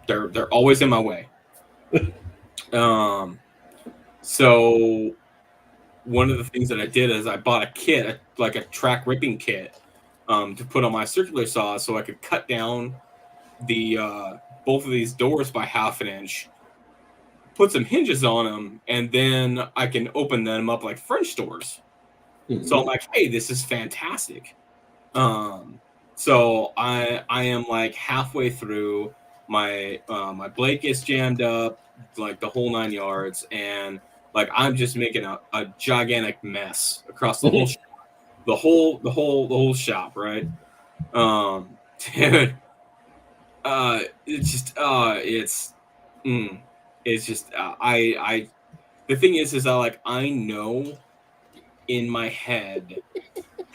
they're always in my way. So one of the things that I did is I bought a kit, like a track ripping kit, to put on my circular saw so I could cut down the both of these doors by 1/2 inch, put some hinges on them, and then I can open them up like French doors. Mm-hmm. So I'm like, hey, this is fantastic. So I am like halfway through, my blade gets jammed up, like the whole 9 yards, and like I'm just making a gigantic mess across the whole shop, the whole shop, right? Dude, it's just I the thing is I know in my head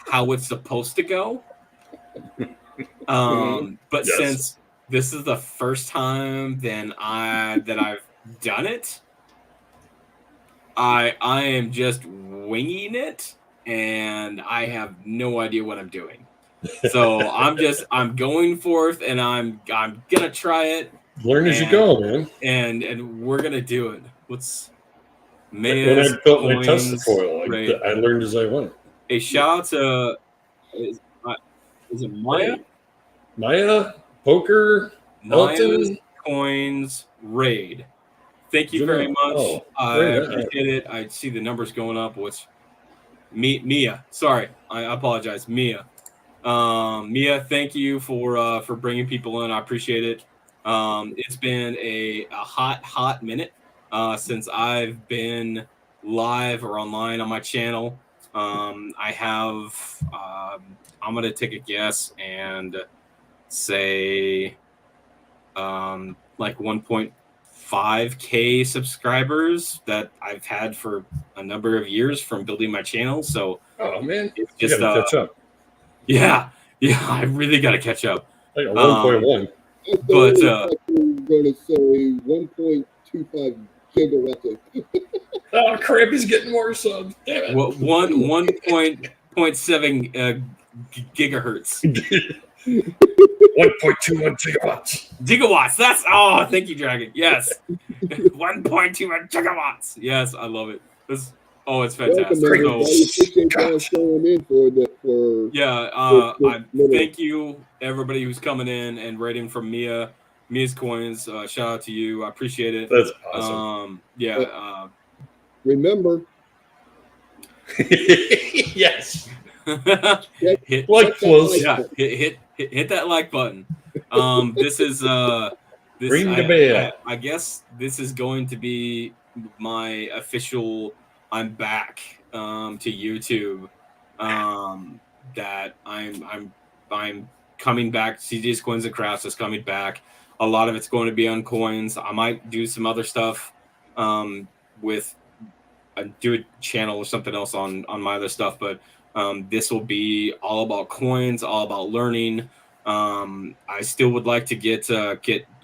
how it's supposed to go, but yes. Since this is the first time that I've done it, I am just winging it, and I have no idea what I'm doing. So I'm going forth, and I'm gonna try it. Learn as you go, man. And we're gonna do it. When I built my test foil, I learned as I went. A shout out to is it Maya? Maya Poker Maya's Coins Raid. Thank you very much. I appreciate it. I see the numbers going up. Mia. Sorry, I apologize, Mia. Mia, thank you for bringing people in. I appreciate it. It's been a hot minute since I've been live or online on my channel. I have I'm gonna take a guess and say like 1.5K subscribers that I've had for a number of years from building my channel. So Oh man, it's you just gotta catch up. yeah, I really got to catch up. I got 1.1. I But, thought you were going to say 1.25 gigawatts. Oh crap! He's getting more subs. Damn it. 1.7 gigahertz. 1.21 gigawatts. Gigawatts. That's thank you, Dragon. Yes, 1.21 gigawatts. Yes, I love it. It's fantastic. Welcome, appreciate y'all showing in for I thank you everybody who's coming in and rating from Mia's Coins. Shout out to you. I appreciate it. That's awesome. Remember. Yes. hit that like button. This is this. Ring the bell. I guess this is going to be my official. I'm back to YouTube. That I'm coming back. CJ's Coins and Crafts is coming back. A lot of it's going to be on coins. I might do some other stuff with do a channel or something else on my other stuff, but this will be all about coins, all about learning. I still would like to get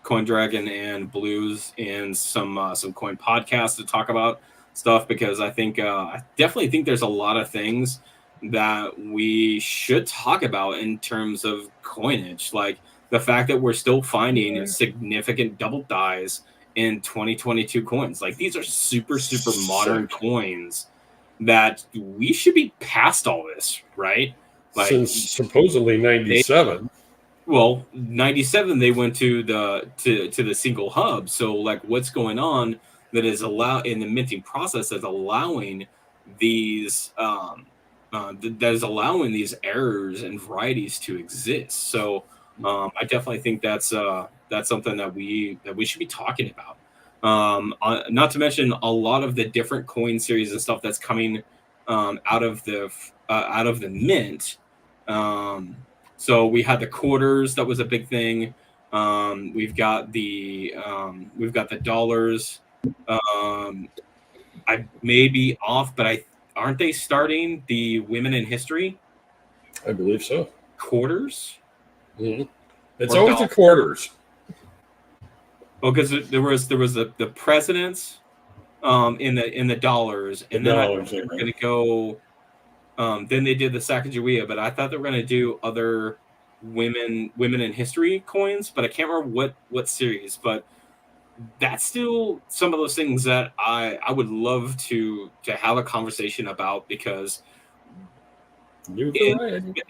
Coin Dragon and Blues in some coin podcasts to talk about stuff, because I think I definitely think there's a lot of things that we should talk about in terms of coinage, like the fact that we're still finding significant double dies in 2022 coins. Like, these are super modern coins that we should be past all this, right? Like, since supposedly 97. 97 they went to the single hub. So like, what's going on that is in the minting process that's allowing these that is allowing these errors and varieties to exist. So I definitely think that's something that we should be talking about. Not to mention a lot of the different coin series and stuff that's coming out of the mint. So we had the quarters, that was a big thing. We've got the dollars. I may be off, but aren't they starting the Women in History? I believe so. Quarters. Mm-hmm. It's always the quarters. Oh, because there was the presidents in the dollars, and then I think they were going to go. Then they did the Sacagawea, but I thought they were going to do other women in history coins, but I can't remember what series. But that's still some of those things that I would love to have a conversation about, because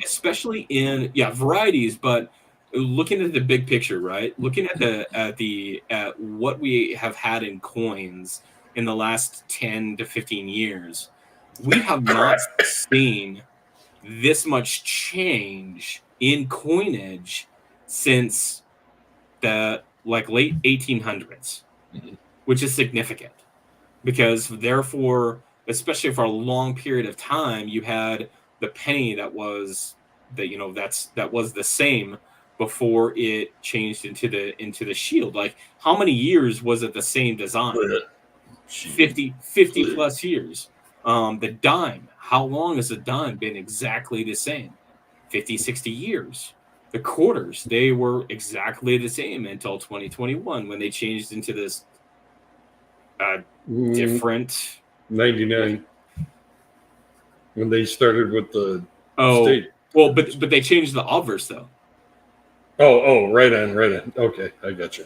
especially in varieties, but looking at the big picture, right? Looking at what we have had in coins in the last 10 to 15 years, we have not seen this much change in coinage since the late 1800s, which is significant, because therefore, especially for a long period of time, you had the penny that was the same before it changed into the shield. Like, how many years was it the same design? 50 plus years. The dime, how long has the dime been exactly the same? 50, 60 years. The quarters, they were exactly the same until 2021, when they changed into this different 99, when they started with the state. Well, but they changed the obverse though. Oh, right on. Okay, I got you.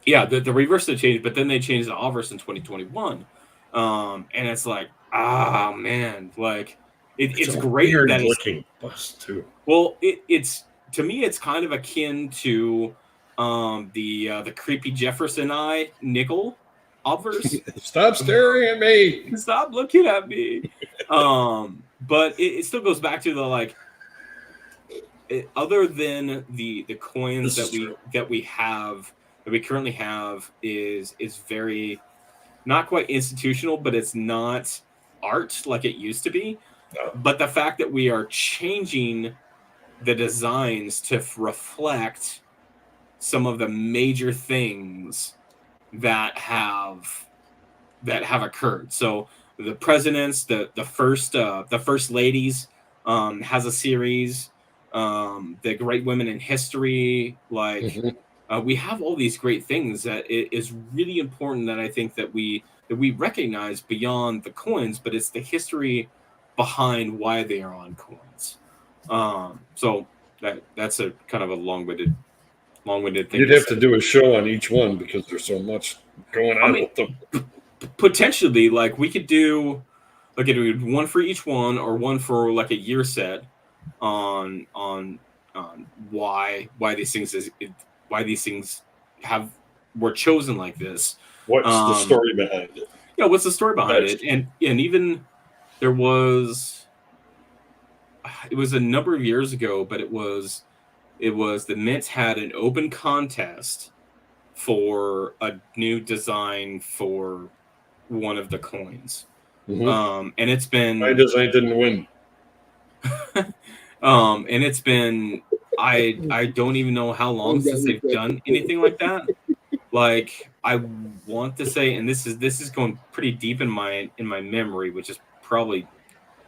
Yeah, the reverse they changed, but then they changed the obverse in 2021. And it's like, man, like it's great that it's looking bust too. Well, it's to me, it's kind of akin to the creepy Jefferson Eye nickel obverse. Stop staring at me. Stop looking at me. but it still goes back to the like. Other than the coins This is that true. we currently have is very not quite institutional, but it's not art like it used to be. No. But the fact that we are changing the designs to reflect some of the major things that have occurred. So the presidents, the first ladies has a series. The great women in history, like we have all these great things that it is really important that I think that we recognize beyond the coins, but it's the history behind why they are on coins. So that's a kind of a long-winded thing. You'd have to do a show on each one because there's so much going on with them. Potentially, like we could do one for each one, or one for like a year set on why these things were chosen like this. What's the story behind it? Yeah, what's the story behind it? And even there was, it was a number of years ago, but it was the Mint had an open contest for a new design for one of the coins. And it's been my design didn't win. And it's been I don't even know how long since they've done anything like that. Like I want to say, and this is going pretty deep in my memory, which is probably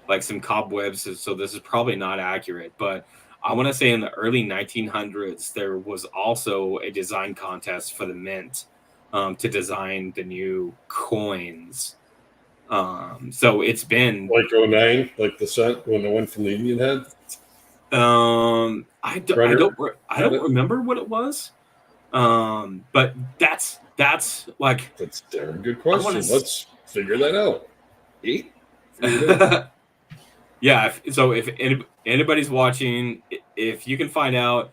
like some cobwebs, so this is probably not accurate, but I want to say in the early 1900s there was also a design contest for the Mint to design the new coins. So it's been like 09, like the cent when it went from the Indian head. I don't remember what it was. But that's like that's a damn good question. Let's figure that out. 8. Yeah. So if anybody's watching, if you can find out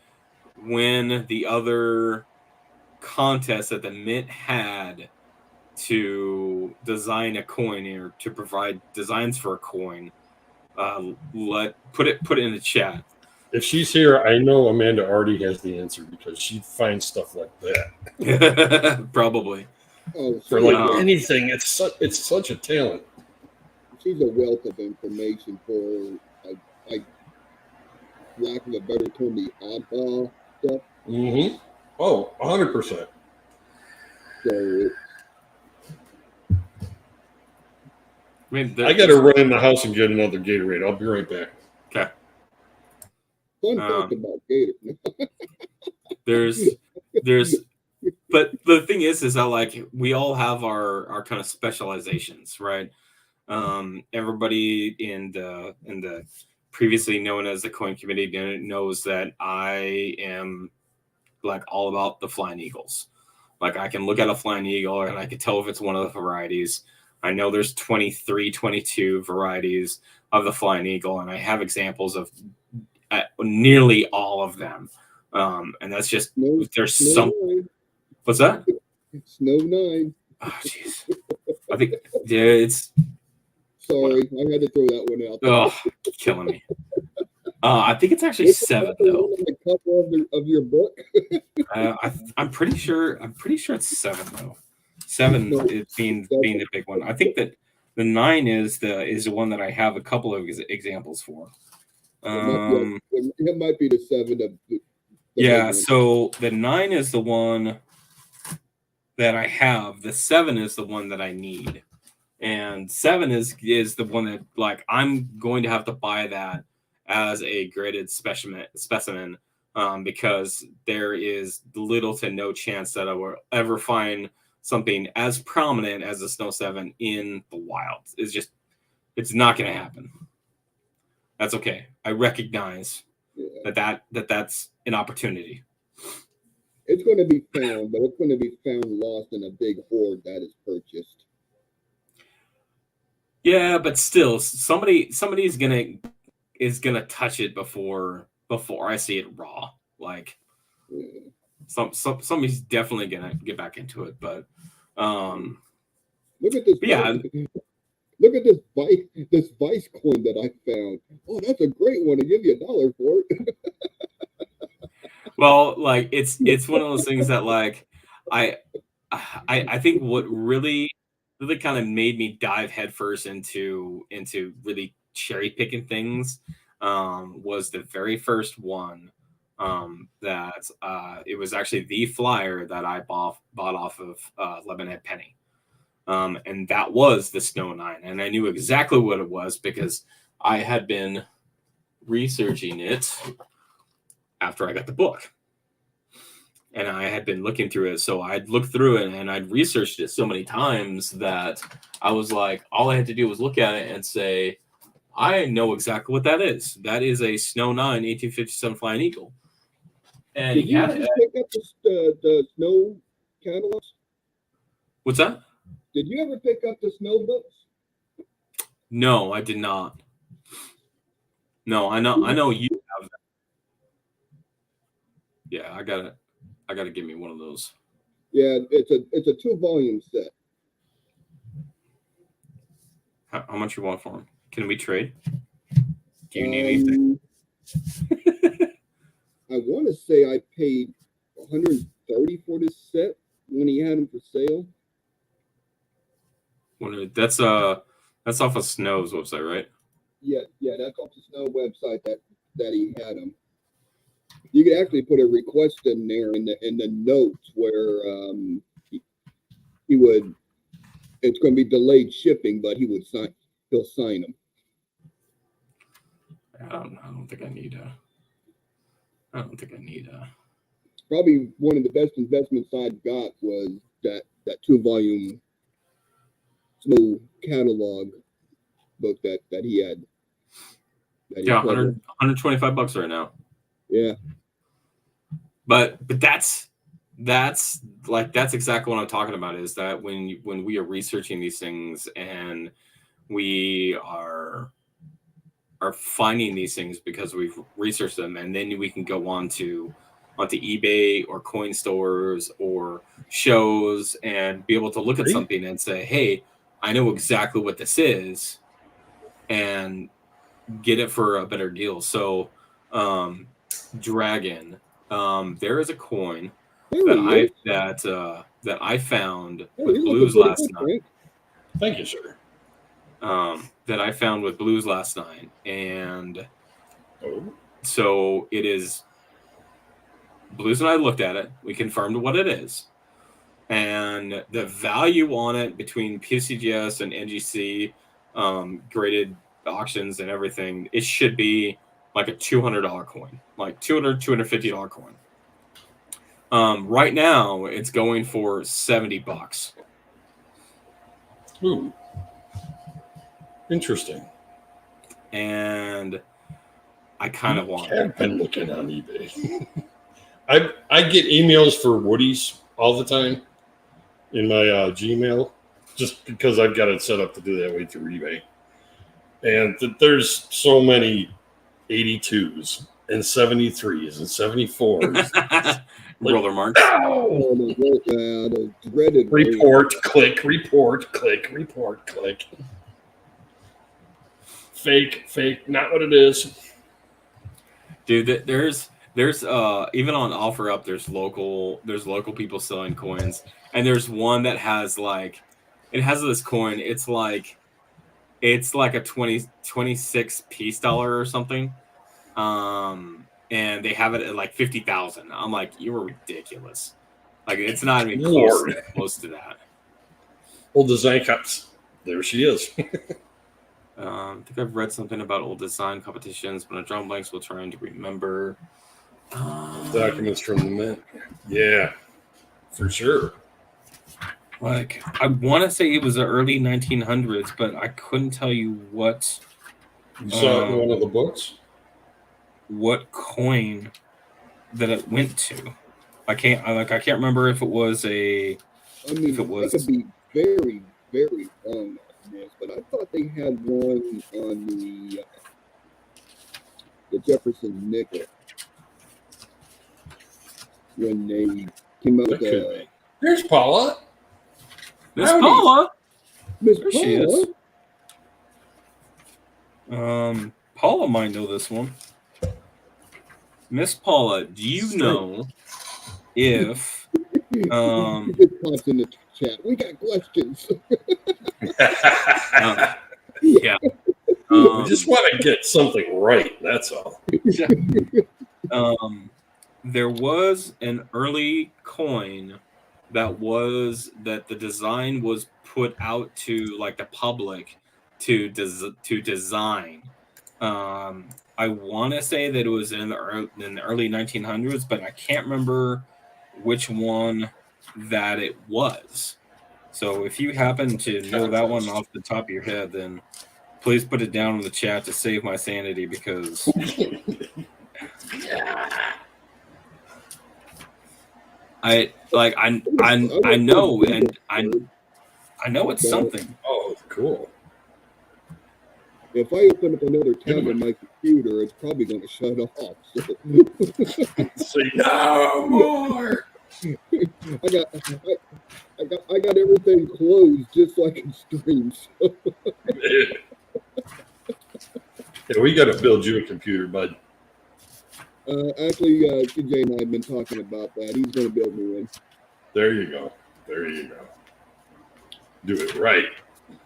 when the other contest that the Mint had to design a coin or to provide designs for a coin, put it in the chat. If she's here, I know Amanda already has the answer because she finds stuff like that. Probably. For like anything, it's such a talent. She's a wealth of information for like lack of a better term, the oddball stuff. Oh, 100%. So I got to run in the house and get another Gatorade. I'll be right back. Okay. Fun fact about Gator. there's, but the thing is that like we all have our kind of specializations, right? Everybody in the previously known as the coin committee knows that I am like all about the flying eagles. Like I can look at a flying eagle and I can tell if it's one of the varieties. I know there's 23, 22 varieties of the flying eagle, and I have examples of nearly all of them. And that's just there's some. 9. What's that? Snow 9. Oh jeez. I think it's. Sorry, I had to throw that one out. Oh, killing me. I think it's actually 7 though. On the cover of your book. I'm pretty sure it's 7 though. 7 is being the big one. I think that the 9 is the one that I have a couple of examples for. It might be the 7 of the yeah. So the 9 is the one that I have. The 7 is the one that I need, and 7 is the one that like I'm going to have to buy that as a graded specimen. Because there is little to no chance that I will ever find something as prominent as a Snow 7 in the wild. It's not going to happen. That's okay. I recognize that's an opportunity. It's going to be found, but it's going to be found lost in a big hoard that is purchased. Yeah, but still, somebody's gonna touch it before I see it raw. Like somebody's definitely gonna get back into it. But look at this. Yeah. look at this Vice coin that I found. Oh, that's a great one. To give you $1 for it. Well, like it's one of those things that like I think what really kind of made me dive headfirst into really cherry picking things was the very first one that it was actually the flyer that I bought off of Lemonhead Penny. And that was the Snow 9. And I knew exactly what it was because I had been researching it after I got the book. And I had been looking through it. So I'd looked through it and I'd researched it so many times that I was like, all I had to do was look at it and say, I know exactly what that is. That is a Snow 9 1857 Flying Eagle. And did you ever pick up the Snow catalogs? What's that? Did you ever pick up the Snow books? No, I did not. No, I know you have that. Yeah, I gotta give me one of those. Yeah, it's a 2-volume set. How much you want for them? Can we trade? Do you need anything? I want to say I paid $130 for this set when he had them for sale. That's off of Snow's website, right? Yeah, that's off the Snow website that he had them. You could actually put a request in there in the notes where he would. It's going to be delayed shipping, but he'll sign them. I don't think I need Probably one of the best investments I got was that 2-volume Snow catalog book that he had. Yeah, $125 right now. Yeah. But that's exactly what I'm talking about, is that when we are researching these things and we are finding these things because we've researched them, and then we can go onto eBay or coin stores or shows and be able to look at something and say, hey, I know exactly what this is, and get it for a better deal. So Dragon, there is a coin that I found with Blues last night. Thank you, sir. That I found with Blues last night, and so it is. Blues and I looked at it. We confirmed what it is, and the value on it between PCGS and NGC graded auctions and everything, it should be like a $200 coin, like $250 coin. Right now, it's going for $70. Ooh, interesting. And I kind of want. I've been looking on eBay. I get emails for Woodies all the time in my Gmail, just because I've got it set up to do that way through eBay. And there's so many 82s and 73s and 74s. Roller marks. Oh, the dreaded report, click. Fake, not what it is. Dude, there's even on OfferUp, there's local people selling coins, and there's one that has this coin. It's like a 26 peace dollar or something. And they have it at like 50,000. I'm like, you were ridiculous. Like, it's not even close to that. Old design cups. There she is. I think I've read something about old design competitions. When I draw blanks, we're trying to remember. Documents from the mint. Yeah, for sure. Like, I want to say it was the early 1900s, but I couldn't tell you what. You saw it in one of the books? What coin that it went to. I can't remember if it was if it was. I could be very, very wrong on this, but I thought they had one on the Jefferson nickel when they came out with There's Paula. Miss Paula. Miss There she is. Paula might know this one. Miss Paula, do you know if It pops in the chat. We got questions. yeah. We just want to get something right. That's all. There was an early coin that the design was put out to like the public to design. I want to say that it was in the early 1900s, but I can't remember which one that it was. So if you happen to know that one off the top of your head, then please put it down in the chat to save my sanity, because I know, and I know it's something. Oh, cool. If I open up another tab on my computer, it's probably going to shut off. So. Say no more. I got everything closed just so I can stream. So. Yeah, we got to build you a computer, bud. Actually, TJ and I have been talking about that. He's going to build me one. There you go. Do it right.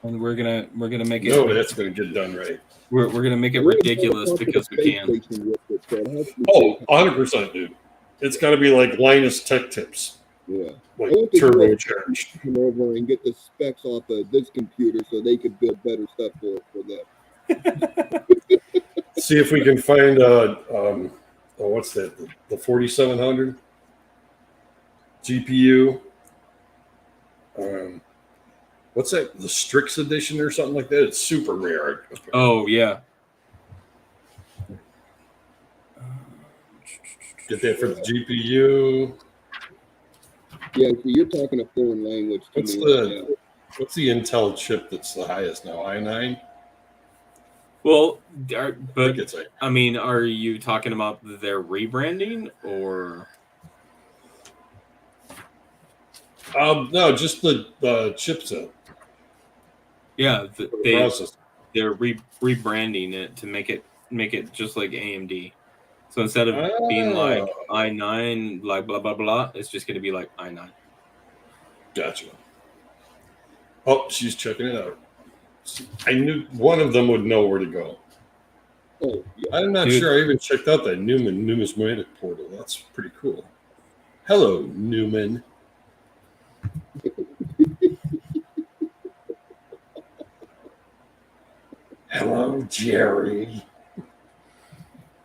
And we're gonna make it. No, that's gonna get done right. We're gonna make it ridiculous because we can. 100%, dude. It's got to be like Linus Tech Tips. Yeah. Like turbocharged. Come over and get the specs off of this computer so they could build better stuff for them. See if we can find what's that? The 4700 GPU. What's that? The Strix edition or something like that? It's super rare. Oh yeah. Get that for the GPU. Yeah, so you're talking a foreign language. What's the Intel chip that's the highest now? i9. Well, I mean, are you talking about their rebranding or? No, just the chipset. Yeah, they're rebranding it to make it just like AMD. So instead of being like i9, like blah blah blah, it's just going to be like i9. Gotcha. Oh, she's checking it out. I knew one of them would know where to go. Oh, yeah. I'm not sure I even checked out that Newman numismatic portal. That's pretty cool. Hello, Newman. Hello, Jerry.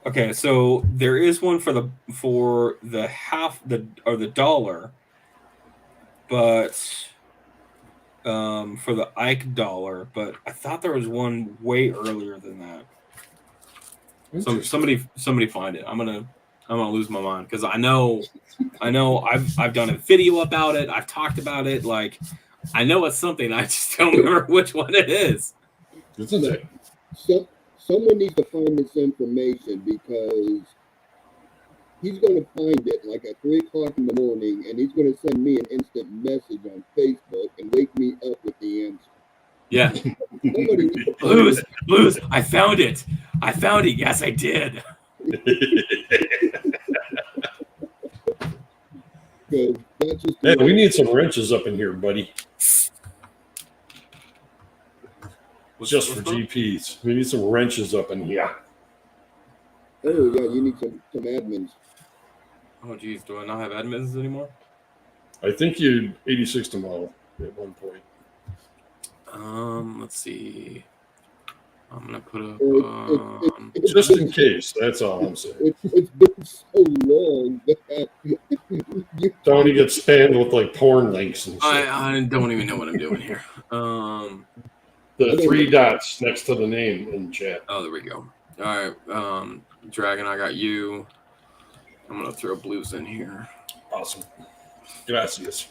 Okay, so there is one for the dollar, but for the Ike dollar, but I thought there was one way earlier than that. Somebody find it. I'm gonna lose my mind because I know I've done a video about it. I've talked about it. Like I know it's something. I just don't remember which one it is. Isn't it? Someone needs to find this information because he's going to find it like at 3 o'clock in the morning, and he's going to send me an instant message on Facebook and wake me up with the answer. Yeah. Blues. I found it. Yes, I did. Hey, we need some wrenches up in here, buddy. Just for GPs. We need some wrenches up in here. Oh, yeah, you need some admins. Oh, geez. Do I not have admins anymore? I think you 86 to model at one point. Let's see. I'm going to put up... just in case. That's all I'm saying. It's been so long that... Tony gets spammed with, like, porn links and shit. I don't even know what I'm doing here. The 3 dots next to the name in chat. Oh, there we go. All right, Dragon, I got you. I'm gonna throw Blues in here. Awesome. Gracias.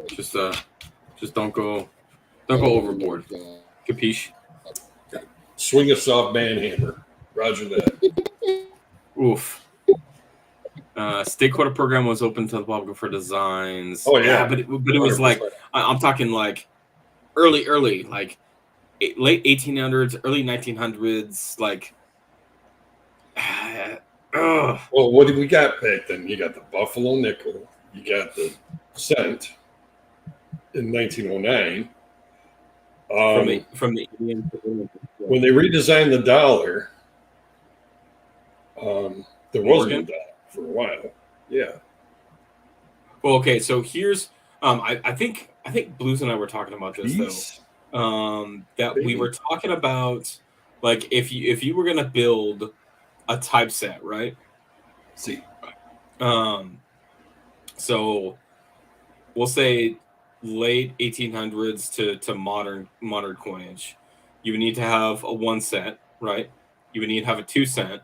Just don't go overboard. Capiche? Swing a soft man hammer. Roger that. Oof. State quarter program was open to the public for designs. Oh yeah, but it was like I'm talking like early, like late 1800s, early 1900s, like. Well, what did we got back then? You got the Buffalo nickel. You got the cent in 1909. From the Indian. When they redesigned the dollar, there wasn't a Morgan? dollar for a while. Yeah. Well, okay, so here's I think Blues and I were talking about this Peace. though. That we were talking about like if you were gonna build a typeset, right? See. So we'll say late 1800s to modern coinage. You would need to have a 1 cent, right? You would need to have a 2 cent,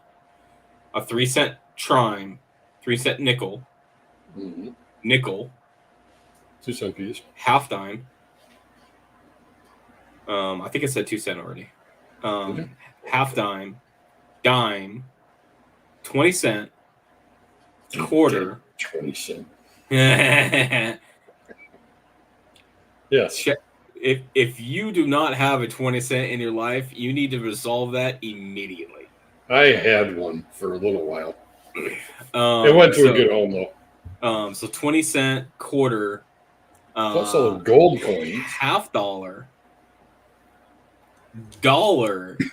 a 3 cent chime, 3 cent nickel, nickel, 2 cent piece, half dime. I think I said 2 cent already. Half dime, dime, 20 cent, quarter, 20 cent. Yes. If you do not have a 20 cent in your life, you need to resolve that immediately. I had one for a little while. It went to a good home though. So 20 cent, quarter, plus all the gold coins, $half, dollar,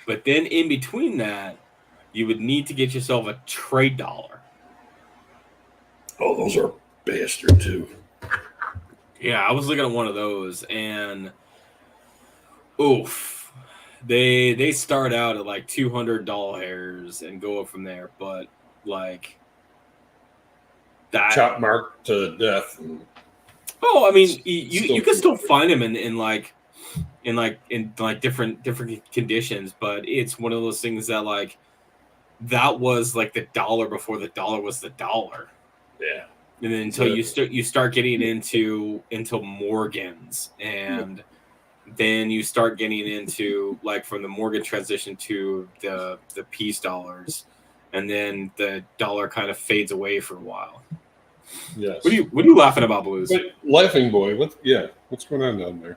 but then in between that, you would need to get yourself a trade dollar. Oh, those are bastard too. Yeah, I was looking at one of those, and oof, they start out at like $200 and go up from there. But like that, chop mark to death. Oh, I mean, you can still find them in different conditions, but it's one of those things that like that was like the dollar before the dollar was the dollar. Yeah. And then until you start getting into Morgans, and then you start getting into like from the Morgan transition to the peace dollars, and then the dollar kind of fades away for a while. Yes. What are you laughing about, Blues? Wait, laughing boy, what's going on down there?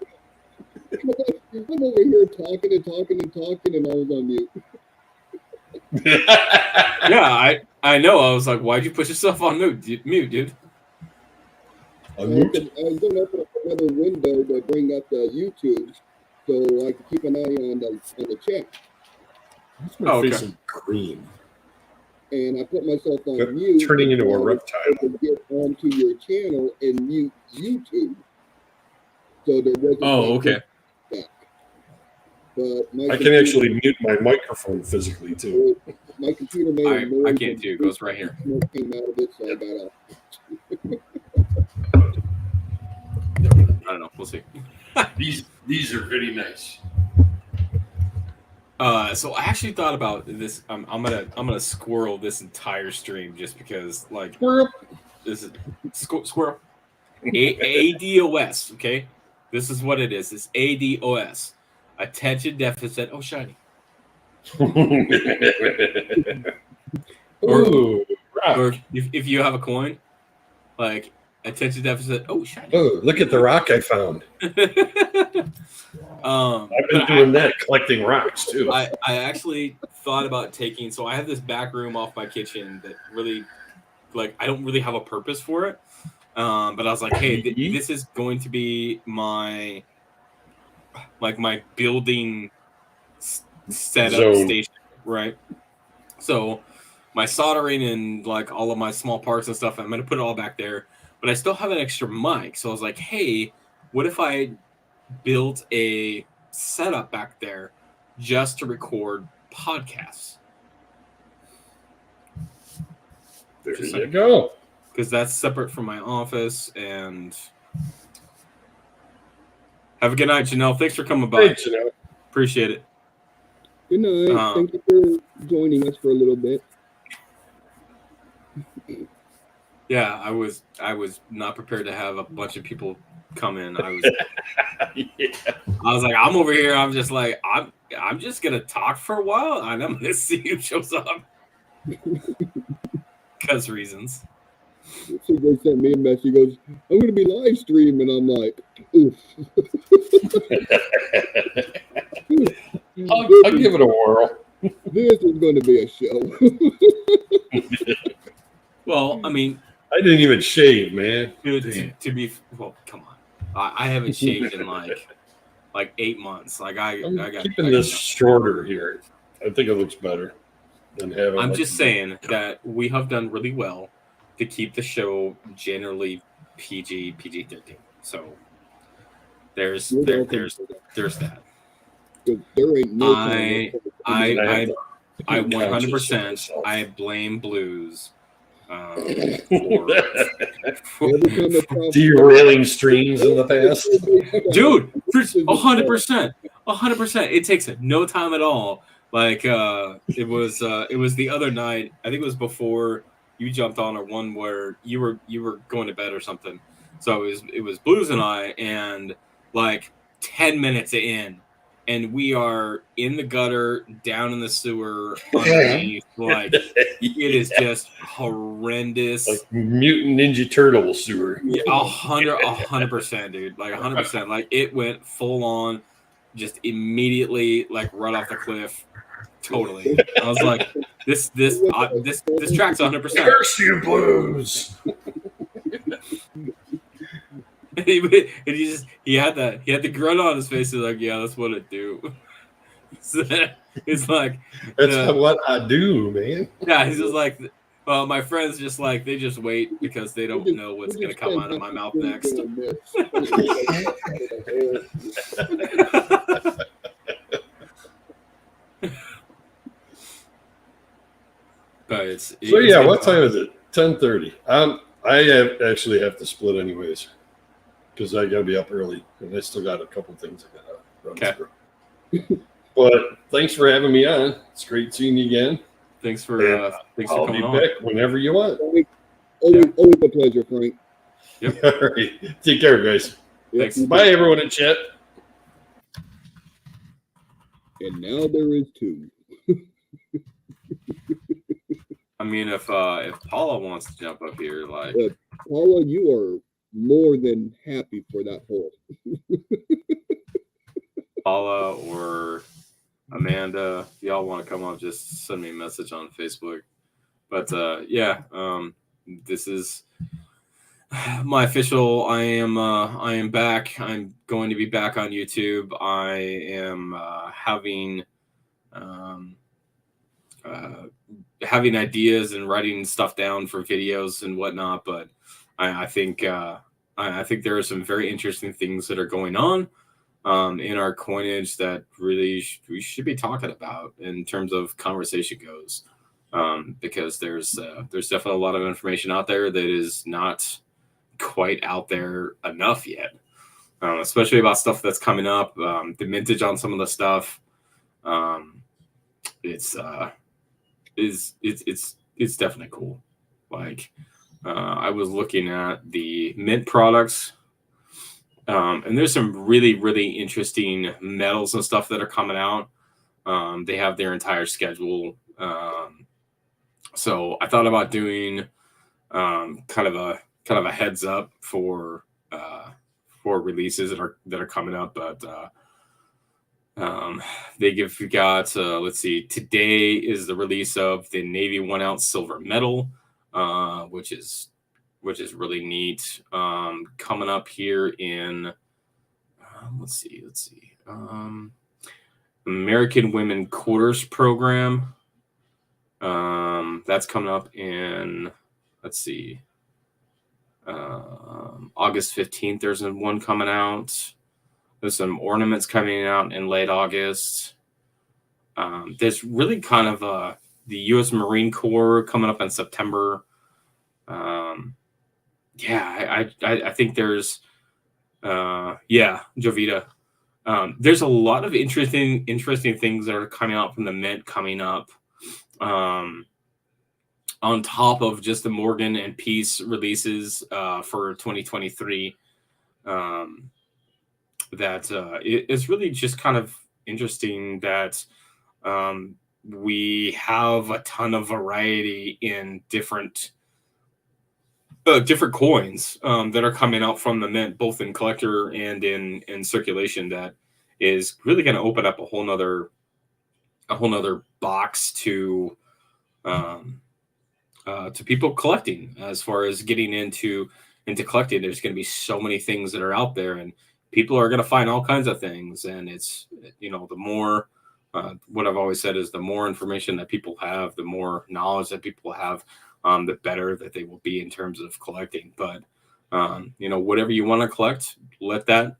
I'm over here talking, and I was on mute. Yeah, I know. I was like, why'd you put yourself on mute, dude? I was going to open up another window to bring up the YouTube, so I could keep an eye on the chat. What's my face is green? And I put myself on mute. Turning into a reptile. To get onto your channel and mute YouTube. So there wasn't. Oh, okay. Back. But I can actually mute my microphone physically too. My computer made a noise. I can't too. It goes right here. Came out of it, so I got off. I don't know. We'll see. These are very nice. So I actually thought about this. I'm gonna squirrel this entire stream just because, like, this is squirrel. ADOS. Okay, this is what it is. It's ADOS. Attention deficit. Oh, shiny. or if you have a coin, like attention deficit. Oh, shiny. Oh, look at the rock I found. I've been doing that, collecting rocks too. I actually thought about taking. So I have this back room off my kitchen that really, like, I don't really have a purpose for it. But I was like, hey, this is going to be my building setup station, right? So my soldering and like all of my small parts and stuff, I'm going to put it all back there. But I still have an extra mic. So I was like, hey, what if I built a setup back there just to record podcasts? There you go. Because that's separate from my office. And have a good night, Janelle. Thanks for coming by. Thanks, Janelle. Appreciate it. Good night. Thank you for joining us for a little bit. Yeah, I was not prepared to have a bunch of people come in. I was like, I'm over here. I'm just like, I'm just gonna talk for a while, and I'm gonna see who shows up. Because reasons. So they sent me a message. He goes, I'm gonna be live streaming. I'm like, oof. I'll give it a whirl. This is going to be a show. Well, I mean, I didn't even shave, man. dude, to be well, come on. I haven't shaved in like 8 months. Like I'm I got keeping this shorter here. I think it looks better than having. I'm like just saying that we have done really well to keep the show generally PG-13. So there's that. There ain't no I 100% I blame Blues for derailing streams in the past. dude, 100%. It takes no time at all. Like it was the other night. I think it was before you jumped on, or one where you were going to bed or something. So it was Blues and I, and like 10 minutes in, and we are in the gutter, down in the sewer, underneath. Like it is just horrendous. Like Mutant Ninja Turtle sewer. Yeah, 100%, dude. Like 100%. Like it went full on, just immediately, like right off the cliff. Totally. I was like, this track's 100%. Curse you, Blues. he had the grunt on his face. He's like, yeah, that's what it do. So it's like that's what I do, man. Yeah, he's just like, well, my friends just like they just wait because they don't know what's gonna come out of my mouth next. But so yeah, what time is it? 10:30. I actually have to split anyways because I gotta be up early and I still got a couple things I gotta run through. But thanks for having me on. It's great seeing you again. Thanks for coming on. Back whenever you want. Always a pleasure, Frank. Yep. All right. Take care, guys. Thanks. Bye, everyone in chat. And now there is two. I mean, if Paula wants to jump up here, like Paula, you are more than happy for that hole. Paula or Amanda, if y'all want to come up, just send me a message on Facebook. But this is my official. I am back. I'm going to be back on YouTube. I am having ideas and writing stuff down for videos and whatnot. But I think there are some very interesting things that are going on in our coinage that really we should be talking about in terms of conversation goes, because there's definitely a lot of information out there that is not quite out there enough yet, especially about stuff that's coming up. The mintage on some of the stuff, it's definitely cool. Like I was looking at the mint products. And there's some really, really interesting metals and stuff that are coming out. They have their entire schedule. So I thought about doing kind of a heads up for releases that are coming up. But we got let's see, today is the release of the Navy 1 ounce silver medal, which is really neat. Coming up here in, let's see, American Women Quarters Program. That's coming up in, let's see, August 15th. There's one coming out. There's some ornaments coming out in late August. There's really kind of the U.S. Marine Corps coming up in September. I think there's Jovita. There's a lot of interesting things that are coming out from the mint coming up, on top of just the Morgan and Peace releases for 2023. It's really just kind of interesting that we have a ton of variety in different coins that are coming out from the mint, both in collector and in circulation. That is really going to open up a whole nother whole nother box to people collecting. As far as getting into collecting, there's going to be so many things that are out there, and people are going to find all kinds of things. And it's, the more, what I've always said is the more information that people have, the more knowledge that people have, the better that they will be in terms of collecting. But whatever you want to collect, let that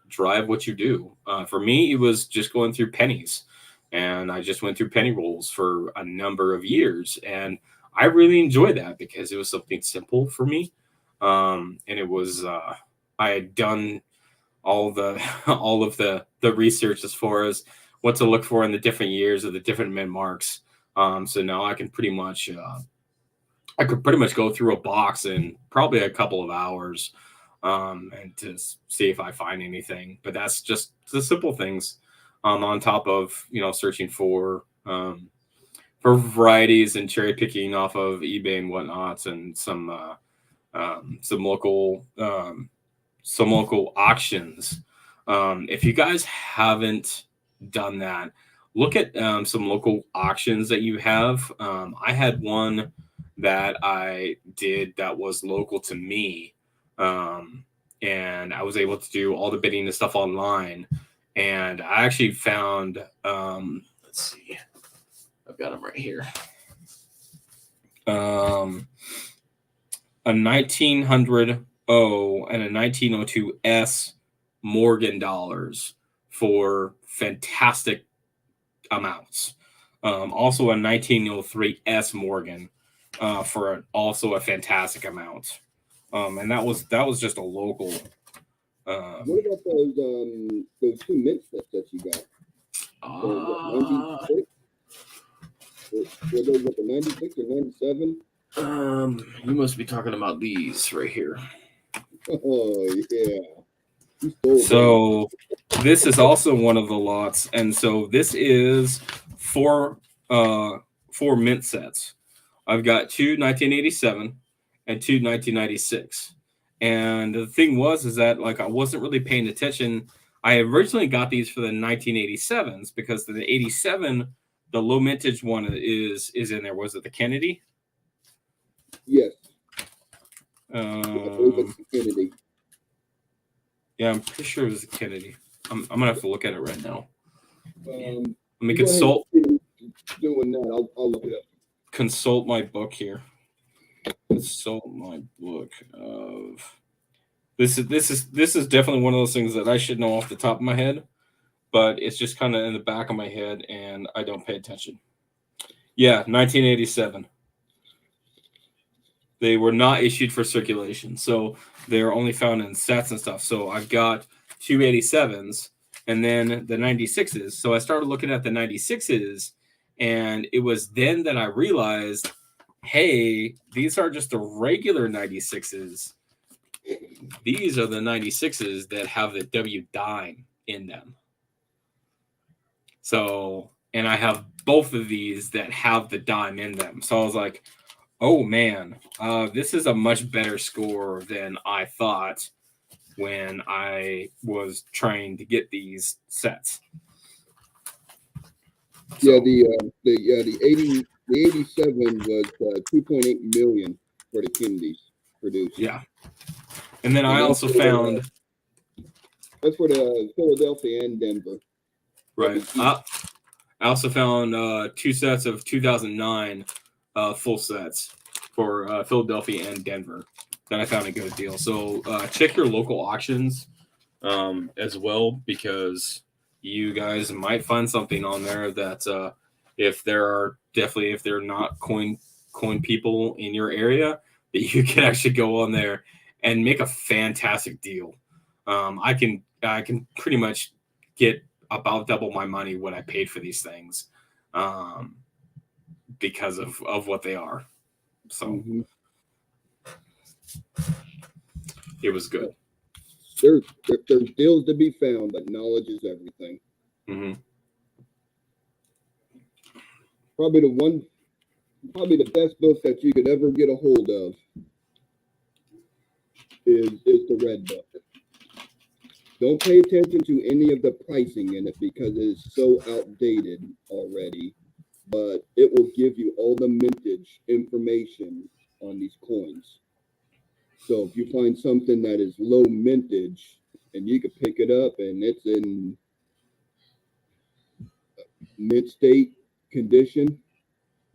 drive what you do. For me, it was just going through pennies, and I just went through penny rolls for a number of years, and I really enjoyed that because it was something simple for me. And it was, I had done all of the research as far as what to look for in the different years of the different mint marks. So now I can pretty much, go through a box in probably a couple of hours, and to see if I find anything. But that's just the simple things, on top of, searching for varieties and cherry picking off of eBay and whatnot, and some local auctions. If you guys haven't done that, look at some local auctions that you have. I had one that I did that was local to me, and I was able to do all the bidding and stuff online. And I actually found, let's see, I've got them right here. A 1900 O and a 1902 S Morgan dollars for fantastic amounts. Also a 1903 S Morgan for also a fantastic amount. And that was just a local. What about those two mint sets that you got? Were those at the 96 or 97? You must be talking about these right here. Oh yeah. So this is also one of the lots, and so this is four mint sets. I've got two 1987 and two 1996. And the thing is that like I wasn't really paying attention. I originally got these for the 1987s because the 87, the low mintage one is in there. Was it the Kennedy? Yes. Kennedy. Yeah, I'm pretty sure it was the Kennedy. I'm gonna have to look at it right now. Let me consult. Doing that, I'll look it up. Consult my book here. Consult my book of. This is definitely one of those things that I should know off the top of my head, but it's just kind of in the back of my head, and I don't pay attention. Yeah, 1987. They were not issued for circulation, so they're only found in sets and stuff. So I've got two 87s and then the 96s. So I started looking at the 96s, and it was then that I realized, hey, these are just the regular 96s. These are the 96s that have the W dime in them. So, and I have both of these that have the dime in them. So I was like, oh man, this is a much better score than I thought when I was trying to get these sets. So, yeah, the 87 was 2.8 million for the Kennedys produced. Yeah, and then I also found that's for the Philadelphia and Denver. Right. I also found two sets of 2009 full sets for Philadelphia and Denver that I found a good deal. So check your local auctions as well, because you guys might find something on there that if they're not coin people in your area, that you can actually go on there and make a fantastic deal. I can pretty much get about double my money what I paid for these things because of what they are. So It was good. There's deals to be found, but knowledge is everything. Mm-hmm. Probably the best book that you could ever get a hold of is the Red Book. don't pay attention to any of the pricing in it because it is so outdated already. But it will give you all the mintage information on these coins. So if you find something that is low mintage and you could pick it up and it's in mint state condition,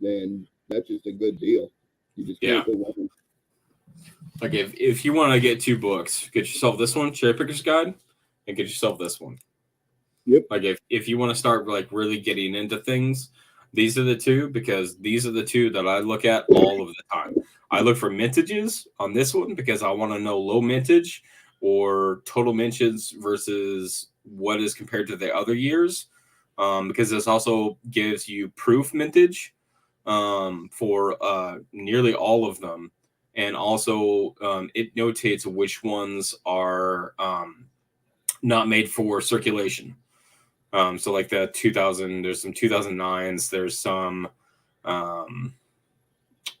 then that's just a good deal. You just can't go wrong. Like if you want to get 2 books, get yourself this one, Cherry Picker's Guide, and get yourself this one. Yep. Like if you want to start like really getting into things, these are the 2, because these are the 2 that I look at all of the time. I look for mintages on this one because I want to know low mintage or total mintage versus what is compared to the other years. Because this also gives you proof mintage for nearly all of them. And also it notates which ones are not made for circulation. So like the 2000, there's some 2009s, there's some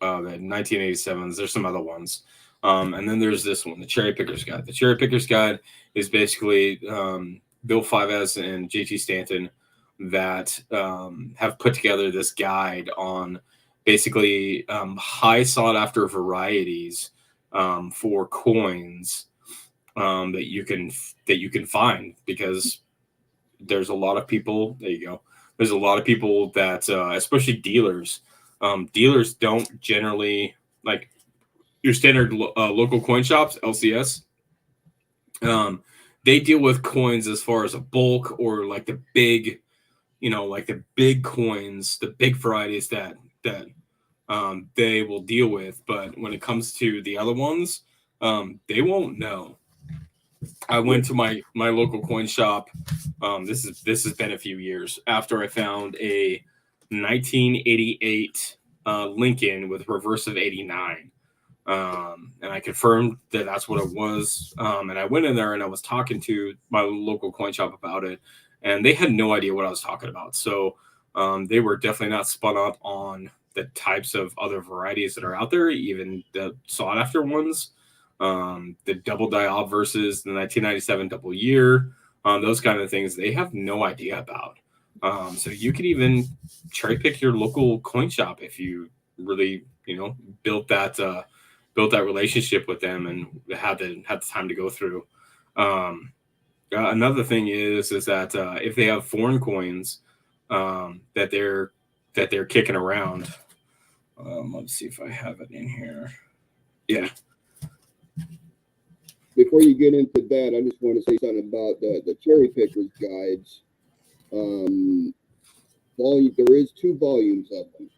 the 1987s, there's some other ones. And then there's this one, the Cherry Picker's Guide. The Cherry Picker's Guide is basically Bill Fives and JT Stanton that have put together this guide on basically high sought after varieties for coins that you can find, because there's a lot of people. There you go. There's a lot of people that, especially dealers. Dealers don't generally, like your standard local coin shops, LCS. They deal with coins as far as a bulk or like the big, like the big coins, the big varieties that they will deal with. But when it comes to the other ones, they won't know. I went to my local coin shop. This has been a few years after I found a 1988 Lincoln with reverse of 89. And I confirmed that that's what it was. And I went in there and I was talking to my local coin shop about it, and they had no idea what I was talking about. So they were definitely not spun up on the types of other varieties that are out there, even the sought after ones. The double diop versus the 1997 double year, those kind of things, they have no idea about. So you could even cherry pick your local coin shop if you really, built that relationship with them and had the time to go through. Another thing is that if they have foreign coins that they're kicking around, let's see if I have it in here. Yeah. Before you get into that, I just want to say something about the Cherry Picker's Guides. There is 2 volumes of them.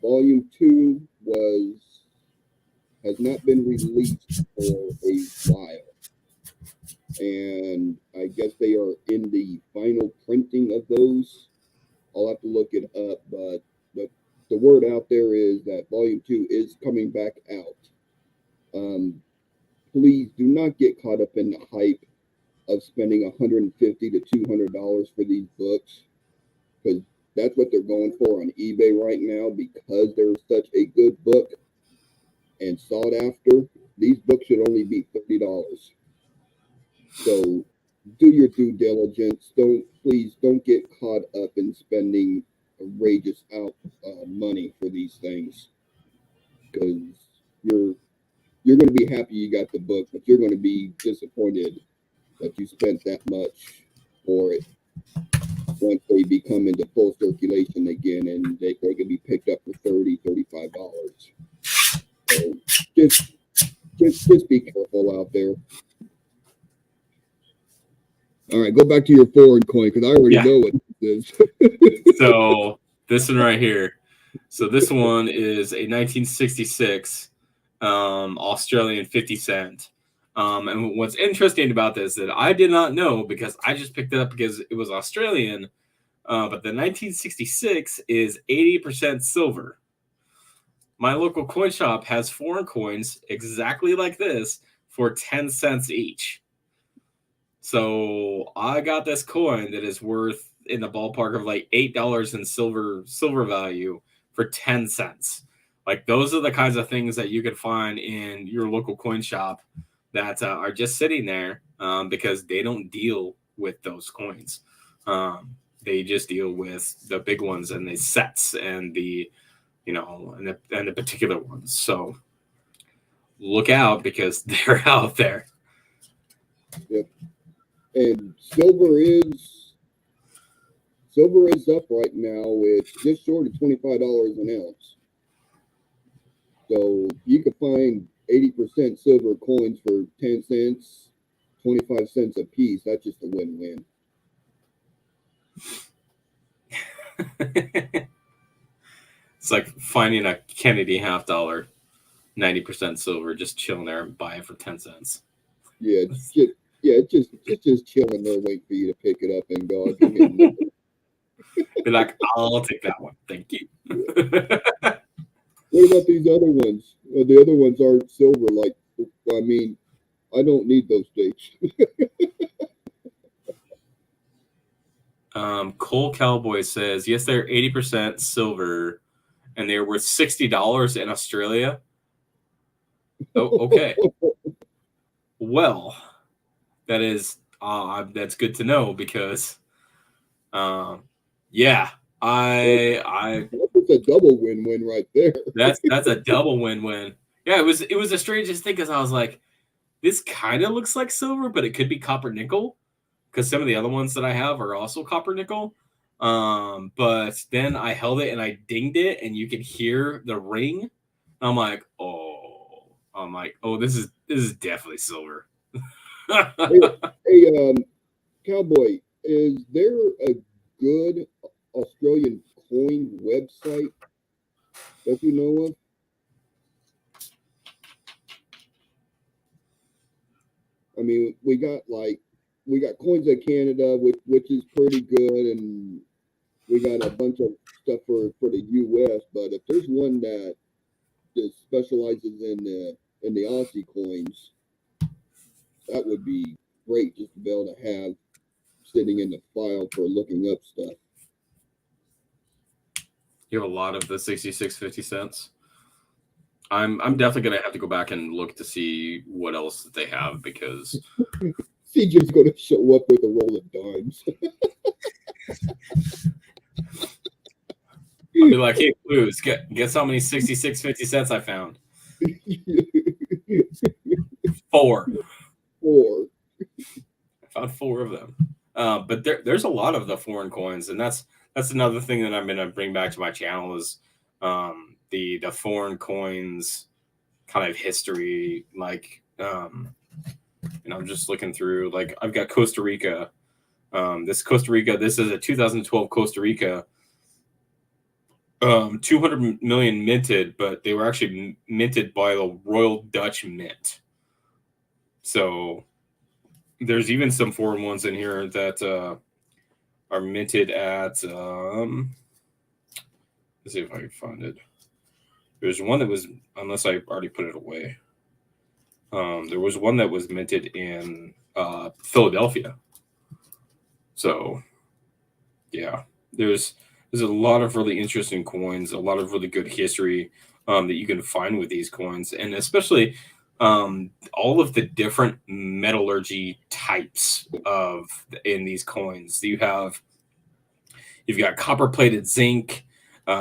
Volume 2 has not been released for a while, and I guess they are in the final printing of those. I'll have to look it up, but the word out there is that Volume 2 is coming back out. Please do not get caught up in the hype of spending $150 to $200 for these books, because that's what they're going for on eBay right now, because they're such a good book and sought after. These books should only be $30. So do your due diligence. Please don't get caught up in spending outrageous money for these things, because you're going to be happy you got the book, but you're going to be disappointed that you spent that much for it once they become into full circulation again, and they can be picked up for $30, $35. So just be careful out there. All right, go back to your foreign coin, because I already know what this is. So this one right here. So this one is a 1966 Australian 50 cent. And what's interesting about this that I did not know, because I just picked it up because it was Australian, but the 1966 is 80% silver. My local coin shop has foreign coins exactly like this for 10 cents each. So I got this coin that is worth in the ballpark of like $8 in silver value for 10 cents. Like, those are the kinds of things that you could find in your local coin shop that are just sitting there because they don't deal with those coins. They just deal with the big ones and the sets and the, and the particular ones. So look out because they're out there. Yep. And silver is up right now. It's just short of $25 an ounce. So you can find 80% silver coins for 10 cents, 25 cents a piece. That's just a win-win. It's like finding a Kennedy $50, 90% silver, just chilling there and buy it for 10 cents. Yeah, just chilling there, waiting for you to pick it up and go. Be like, I'll take that one, thank you. What about these other ones? The other ones aren't silver. Like, I mean, I don't need those dates. Cole Cowboy says, yes, they're 80% silver, and they're worth $60 in Australia. Oh, okay. Well, that's good to know because, yeah, It's a double win-win right there. That's a double win-win. Yeah, it was the strangest thing because I was like, this kind of looks like silver, but it could be copper nickel because some of the other ones that I have are also copper nickel. But then I held it and I dinged it, and you can hear the ring. I'm like, oh, this is definitely silver. Hey, Cowboy, is there a good Australian coin website that you know of? I mean, we got Coins of Canada, which is pretty good, and we got a bunch of stuff for the U.S. But if there's one that just specializes in the Aussie coins, that would be great just to be able to have sitting in the file for looking up stuff. You have a lot of the 66.50 cents. I'm definitely gonna have to go back and look to see what else that they have because CJ's going to show up with a roll of dimes. I'll be like, hey, Blues, guess how many 66.50 cents I found? 4. I found 4 of them. But there's a lot of the foreign coins, and that's another thing that I'm gonna bring back to my channel is the foreign coins kind of history. Like, I'm just looking through. Like, I've got Costa Rica. This is a 2012 Costa Rica. 200 million minted, but they were actually minted by the Royal Dutch Mint. So there's even some foreign ones in here that are minted at let's see if I can find it. There's one that was, unless I already put it away. There was one that was minted in Philadelphia. So yeah, there's a lot of really interesting coins, a lot of really good history that you can find with these coins, and especially all of the different metallurgy types in these coins. You've got copper plated zinc,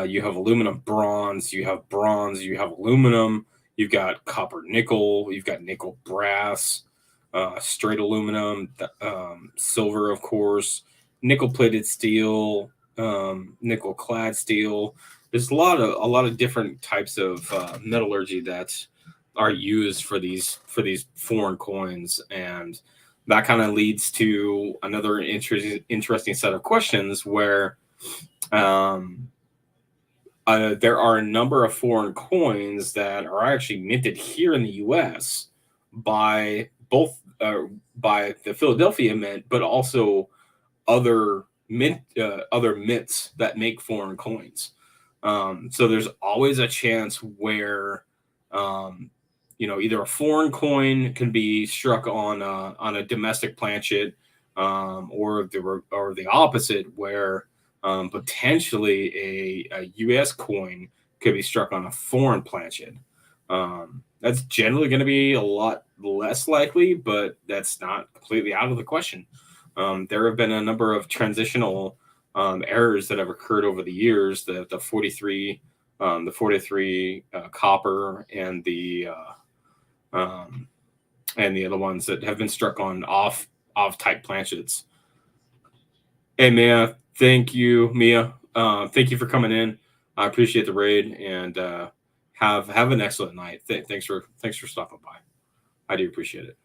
you have aluminum bronze, you have aluminum, you've got copper nickel, you've got nickel brass, straight aluminum, silver, of course, nickel plated steel, nickel clad steel. There's a lot of different types of metallurgy that are used for these foreign coins, and that kind of leads to another interesting set of questions where there are a number of foreign coins that are actually minted here in the U.S. by by the Philadelphia Mint, but also other mints that make foreign coins. So there's always a chance where either a foreign coin can be struck on a domestic planchet, or the opposite, where potentially a U.S. coin could be struck on a foreign planchet. that's generally going to be a lot less likely, but that's not completely out of the question. There have been a number of transitional errors that have occurred over the years. The 43, copper, and the other ones that have been struck on off type planchets. Hey Mia, thank you, Mia. Thank you for coming in. I appreciate the raid, and have an excellent night. Thanks for stopping by. I do appreciate it.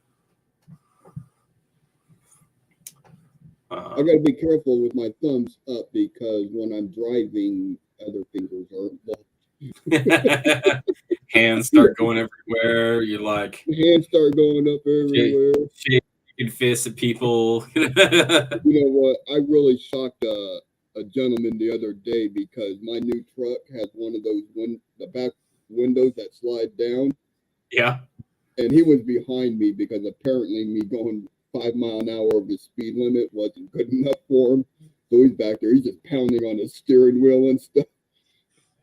I got to be careful with my thumbs up because when I'm driving, other fingers are involved. Hands start going everywhere. You're like, hands start going up everywhere. Shaking fists at people. You know what? I really shocked a gentleman the other day because my new truck has one of those the back windows that slide down. Yeah. And he was behind me because apparently me going 5 mile an hour over the speed limit wasn't good enough for him. So he's back there. He's just pounding on the steering wheel and stuff.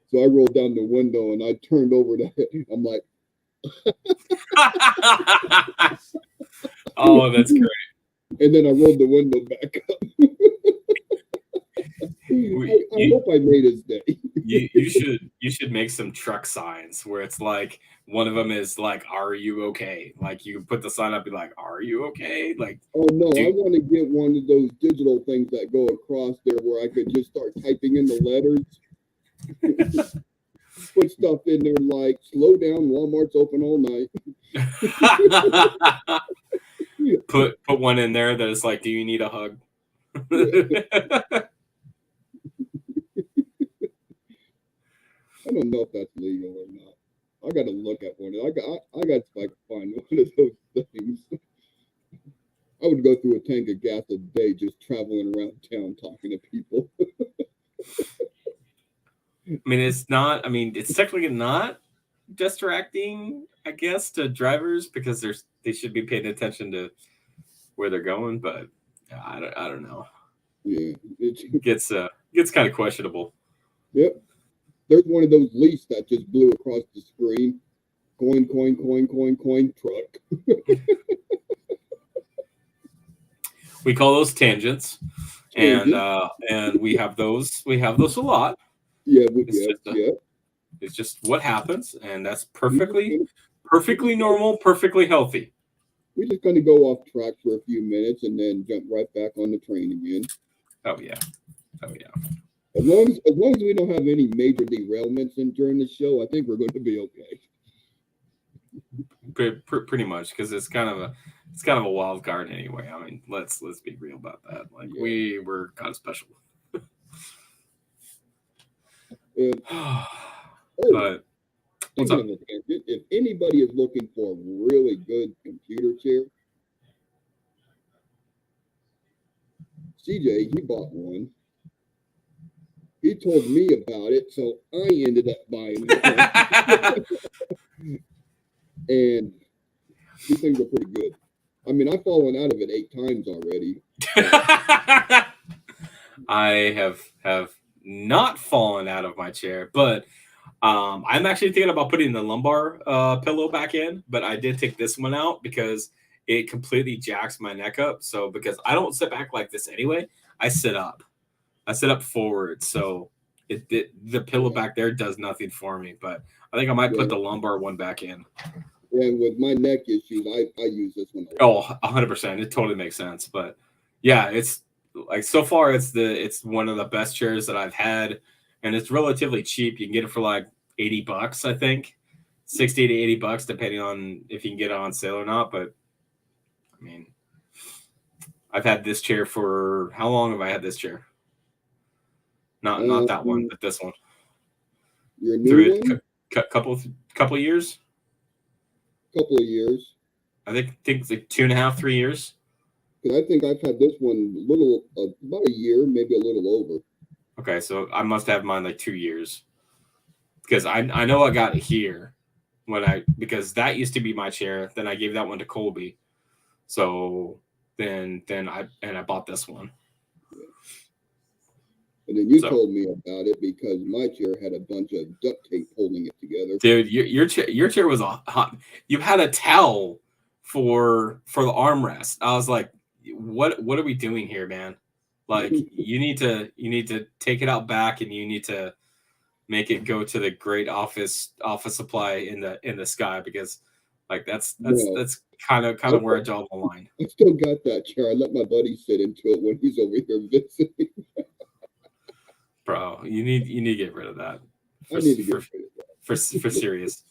So I rolled down the window and I turned over to him. I'm like, oh, that's great. And then I rolled the window back up. I hope I made his day. you should make some truck signs where it's like one of them is like, "Are you okay?" Like you put the sign up, be like, "Are you okay?" Like, oh no, I want to get one of those digital things that go across there where I could just start typing in the letters. Put stuff in there like, "Slow down, Walmart's open all night." Put one in there that is like, "Do you need a hug?" I don't know if that's legal or not. I got to look at one. I got to find one of those things. I would go through a tank of gas a day just traveling around town talking to people. It's technically not distracting, I guess, to drivers because they should be paying attention to where they're going, but I don't know. Yeah, it gets kind of questionable. Yep. There's one of those leaves that just blew across the screen. Coin, coin, coin, coin, coin, truck. We call those tangents. And we have those a lot. Yeah, it's just what happens, and that's perfectly normal, perfectly healthy. We're just going to go off track for a few minutes and then jump right back on the train again. Oh yeah. As long as we don't have any major derailments during the show, I think we're going to be okay. Pretty much, because it's kind of a wild card anyway. I mean, let's be real about that. Like we were kind of special. But if anybody is looking for a really good computer chair, CJ, he bought one. He told me about it, so I ended up buying it. And these things are pretty good. I mean, I've fallen out of it 8 times already. I have not fallen out of my chair, but I'm actually thinking about putting the lumbar pillow back in, but I did take this one out because it completely jacks my neck up. So because I don't sit back like this anyway, I sit up forward. So the pillow back there does nothing for me, but I think I might put the lumbar one back in. And with my neck issues, I use this one. Oh, 100%. It totally makes sense. But yeah, it's like so far it's one of the best chairs that I've had, and it's relatively cheap. You can get it for like $80, I think, $60 to $80, depending on if you can get it on sale or not. But I mean, I've had this chair for how long have I had this chair? Not that one, but this one. Your new one? Couple of years. Couple of years. I think it's like 2.5, 3 years. Because I think I've had this one about a year, maybe a little over. Okay, so I must have mine like 2 years. Because I know I got it here because that used to be my chair. Then I gave that one to Colby. So then I bought this one. And then you So, told me about it because my chair had a bunch of duct tape holding it together. dude, your chair was a hot. You had a towel for the armrest. I was like, what are we doing here, man? Like, you need to take it out back, and you need to make it go to the great office supply in the sky, because like that's No, kind of I, where I draw the line. I still got that chair. I let my buddy sit into it when he's over here visiting. Bro, you need to get rid of that. I need to get rid of that. For serious.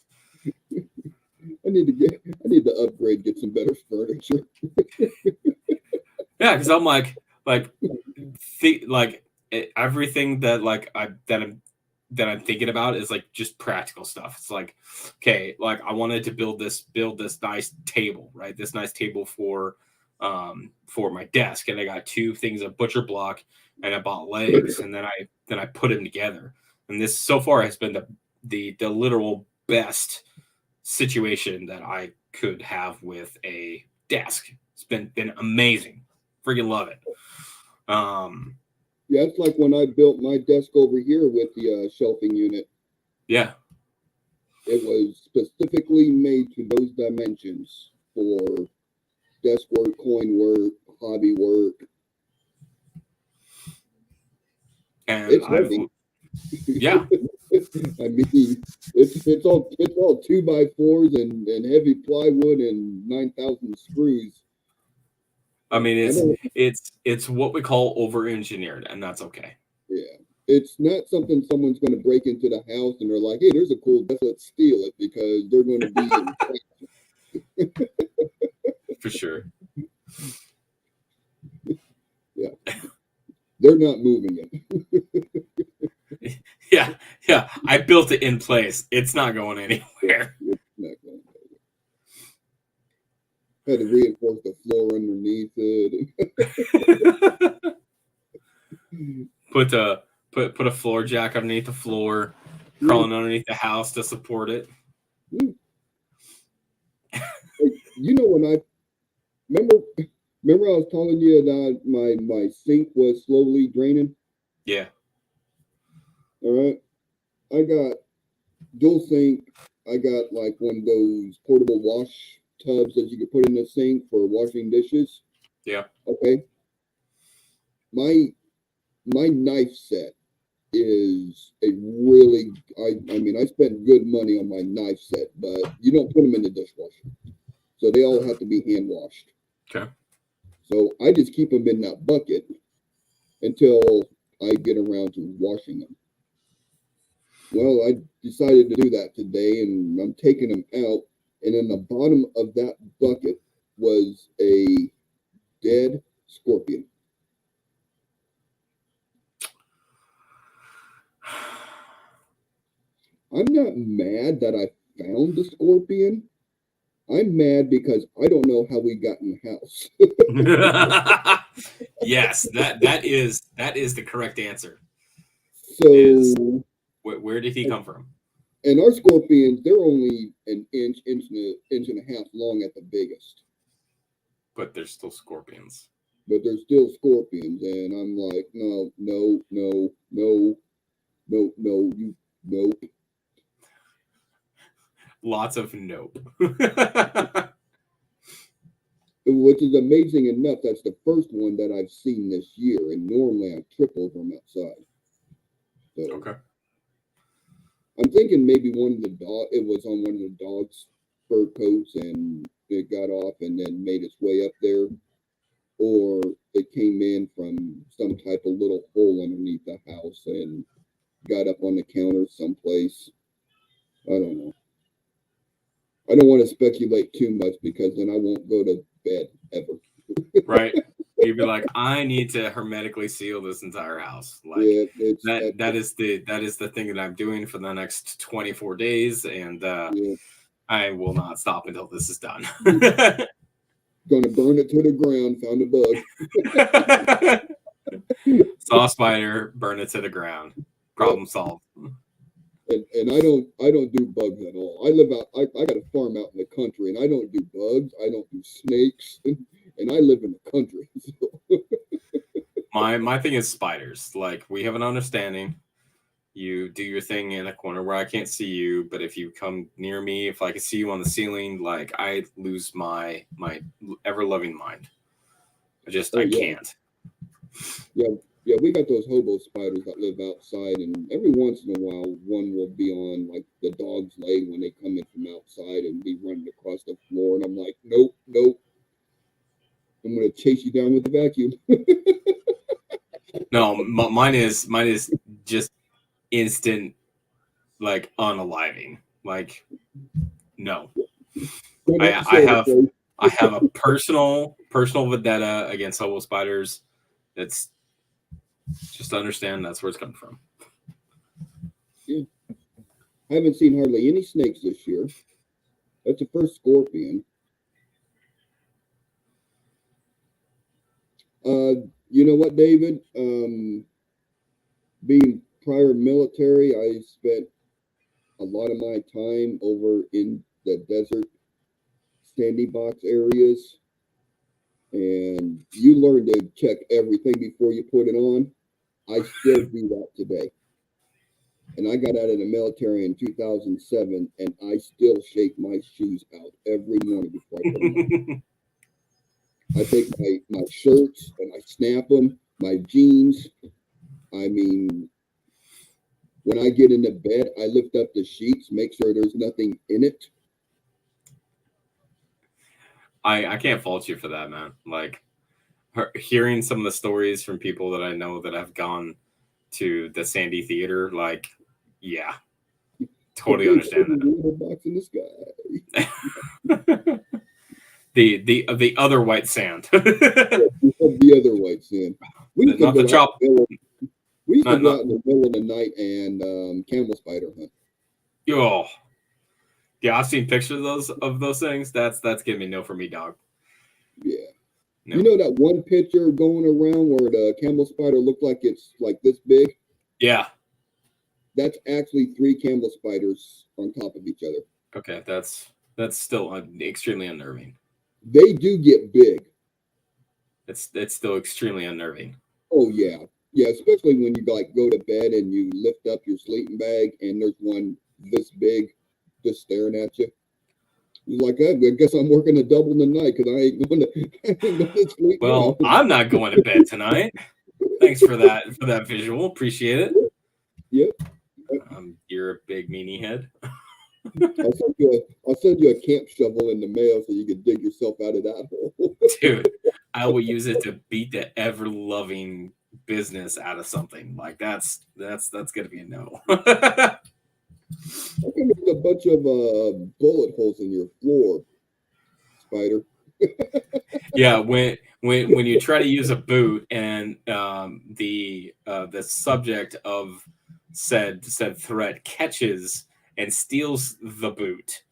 I need to upgrade, get some better furniture. Yeah, because I'm like everything that I'm thinking about is like just practical stuff. It's like, okay, like I wanted to build this nice table, right? This nice table for my desk, and I got two things of butcher block, and I bought legs, and then I put them together. And this so far has been the literal best situation that I could have with a desk. It's been amazing. Freaking love it. Yeah, it's like when I built my desk over here with the shelving unit. Yeah. It was specifically made to those dimensions for desk work, coin work, hobby work. And it's heavy. Yeah. I mean, it's all 2x4s and heavy plywood and 9,000 screws. I mean, it's what we call over-engineered, and that's okay. Yeah, it's not something someone's going to break into the house and they're like, "Hey, there's a cool desk, let's steal it," because they're going to be For sure. Yeah, they're not moving it. Yeah. I built it in place. It's not going anywhere. It's not going anywhere. Had to reinforce the floor underneath it. Put a floor jack underneath the floor, crawling underneath the house to support it. You know, when I remember I was telling you that my sink was slowly draining. Yeah. All right. I got dual sink. I got like one of those portable wash tubs that you can put in the sink for washing dishes. Yeah. Okay. My knife set is a really I mean I spent good money on my knife set, but you don't put them in the dishwasher, so they all have to be hand washed. Okay. So I just keep them in that bucket until I get around to washing them. Well, I decided to do that today, and I'm taking them out, and in the bottom of that bucket was a dead scorpion. I'm not mad that I found the scorpion. I'm mad because I don't know how we got in the house. Yes, that is the correct answer. So where did he come from? And our scorpions, they're only an inch and a half long at the biggest. But they're still scorpions. But they're still scorpions, and I'm like, no, nope. Lots of nope. Which is amazing enough. That's the first one that I've seen this year, and normally I trip over them outside. So, okay. I'm thinking maybe it was on one of the dogs' fur coats, and it got off and then made its way up there, or it came in from some type of little hole underneath the house and got up on the counter someplace. I don't know. I don't want to speculate too much because then I won't go to bed ever. Right. You'd be like, I need to hermetically seal this entire house. Like, yeah, that is the thing that I'm doing for the next 24 days, and I will not stop until this is done. Gonna burn it to the ground. Found a bug. Saw a spider, burn it to the ground. Problem solved. And I don't do bugs at all. I got a farm out in the country, and I don't do bugs. I don't do snakes, and I live in the country. So. my thing is spiders. Like, we have an understanding. You do your thing in a corner where I can't see you, but if you come near me, if I can see you on the ceiling, like, I lose my ever loving mind. I can't. Yeah, we got those hobo spiders that live outside, and every once in a while, one will be on like the dog's leg when they come in from outside and be running across the floor, and I'm like, nope, nope, I'm gonna chase you down with the vacuum. No, mine is just instant, like, unaliving. Like, no. I have a personal vendetta against hobo spiders. It's just understand that's where it's coming from. Yeah. I haven't seen hardly any snakes this year. That's the first scorpion. You know what, David? Being prior military, I spent a lot of my time over in the desert standing box areas, and you learn to check everything before you put it on. I still do that today. And I got out of the military in 2007, and I still shake my shoes out every morning before I put them on. I take my shirts and I snap them, my jeans. I mean, when I get into bed, I lift up the sheets, make sure there's nothing in it. I can't fault you for that, man. Like, hearing some of the stories from people that I know that have gone to the Sandy Theater, like, yeah, totally understand that. Box in the sky. the other white sand. The other white sand. We used to not the chop. We used to go out in the middle of the night and camel spider hunt. Oh, yeah, I've seen pictures of those things. That's giving me no for me, dog. Yeah. No. You know that one picture going around where the camel spider looked like it's like this big? Yeah. That's actually 3 camel spiders on top of each other. Okay, that's still extremely unnerving. They do get big. It's still extremely unnerving. Oh yeah, yeah. Especially when you like go to bed and you lift up your sleeping bag and there's one this big just staring at you. You're like, I guess I'm working a double in the night because I ain't going to sleep. Well, now. I'm not going to bed tonight. Thanks for that visual. Appreciate it. Yep. You're a big meanie head. I'll send you a camp shovel in the mail so you can dig yourself out of that hole. Dude, I will use it to beat the ever loving business out of something. Like, that's gonna be a no. I think there's a bunch of bullet holes in your floor, Spider. Yeah, when you try to use a boot and the subject of said threat catches and steals the boot,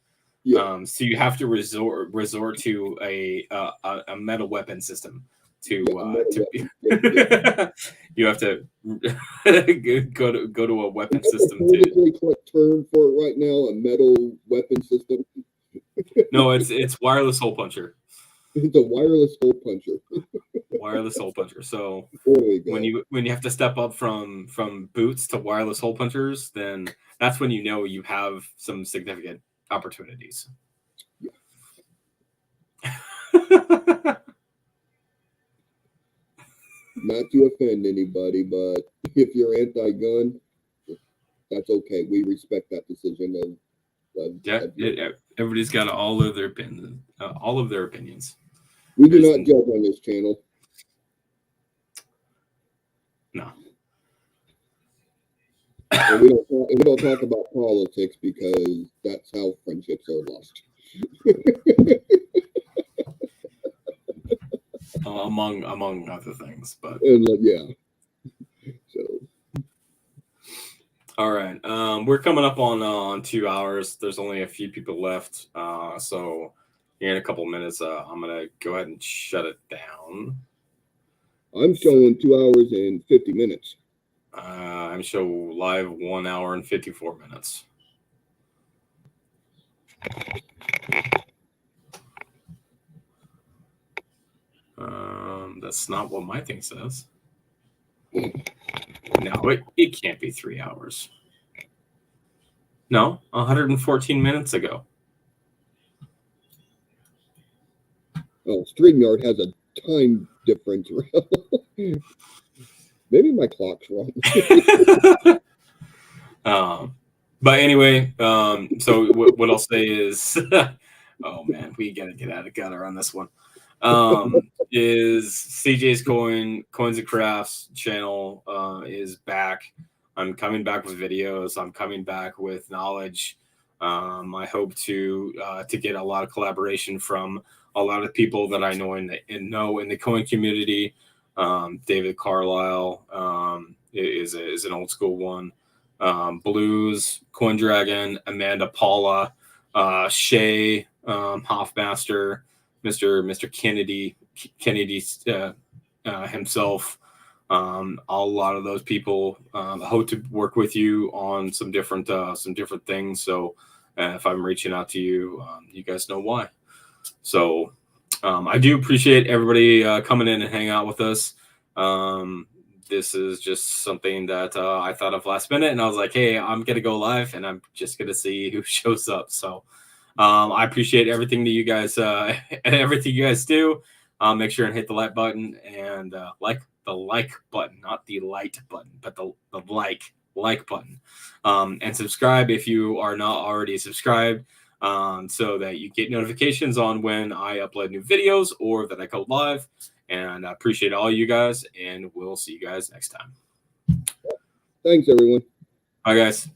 yeah. So you have to resort to a metal weapon system to you have to go to a weapon system. Correct term for it right now, a metal weapon system. No, it's wireless hole puncher. It's a wireless hole puncher. Wireless hole puncher. So when you have to step up from boots to wireless hole punchers, then that's when you know you have some significant opportunities. Yeah. Not to offend anybody, but if you're anti-gun, that's okay. We respect that decision. Everybody's got all of their opinions. We do not judge on this channel. No. And we don't talk about politics because that's how friendships are lost. Among other things, but yeah. So. All right. We're coming up on 2 hours. There's only a few people left. So here in a couple minutes, I'm gonna go ahead and shut it down. I'm showing 2 hours and 50 minutes. I'm show live 1 hour and 54 minutes. That's not what my thing says. No, it can't be 3 hours. No, 114 minutes ago. Oh, StreamYard has a time difference. Maybe my clock's wrong. But anyway, so what I'll say is, oh man, we gotta get out of gutter on this one. Is CJ's Coins and Crafts channel is back. I'm coming back with videos. I'm coming back with knowledge. I hope to get a lot of collaboration from a lot of people that I know in the coin community. David Carlisle is an old school one. Blues, Coin Dragon, Amanda Paula, Shay, Hoffmaster, Mr. Kennedy himself. A lot of those people hope to work with you on some different things. So if I'm reaching out to you, you guys know why. So I do appreciate everybody coming in and hanging out with us. This is just something that I thought of last minute, and I was like, hey, I'm going to go live, and I'm just going to see who shows up. So I appreciate everything that you guys everything you guys do. Make sure and hit the like button and like the like button, not the light button, but the like button. And subscribe if you are not already subscribed, so that you get notifications on when I upload new videos or that I go live. And I appreciate all you guys, and we'll see you guys next time. Thanks, everyone. Bye, guys.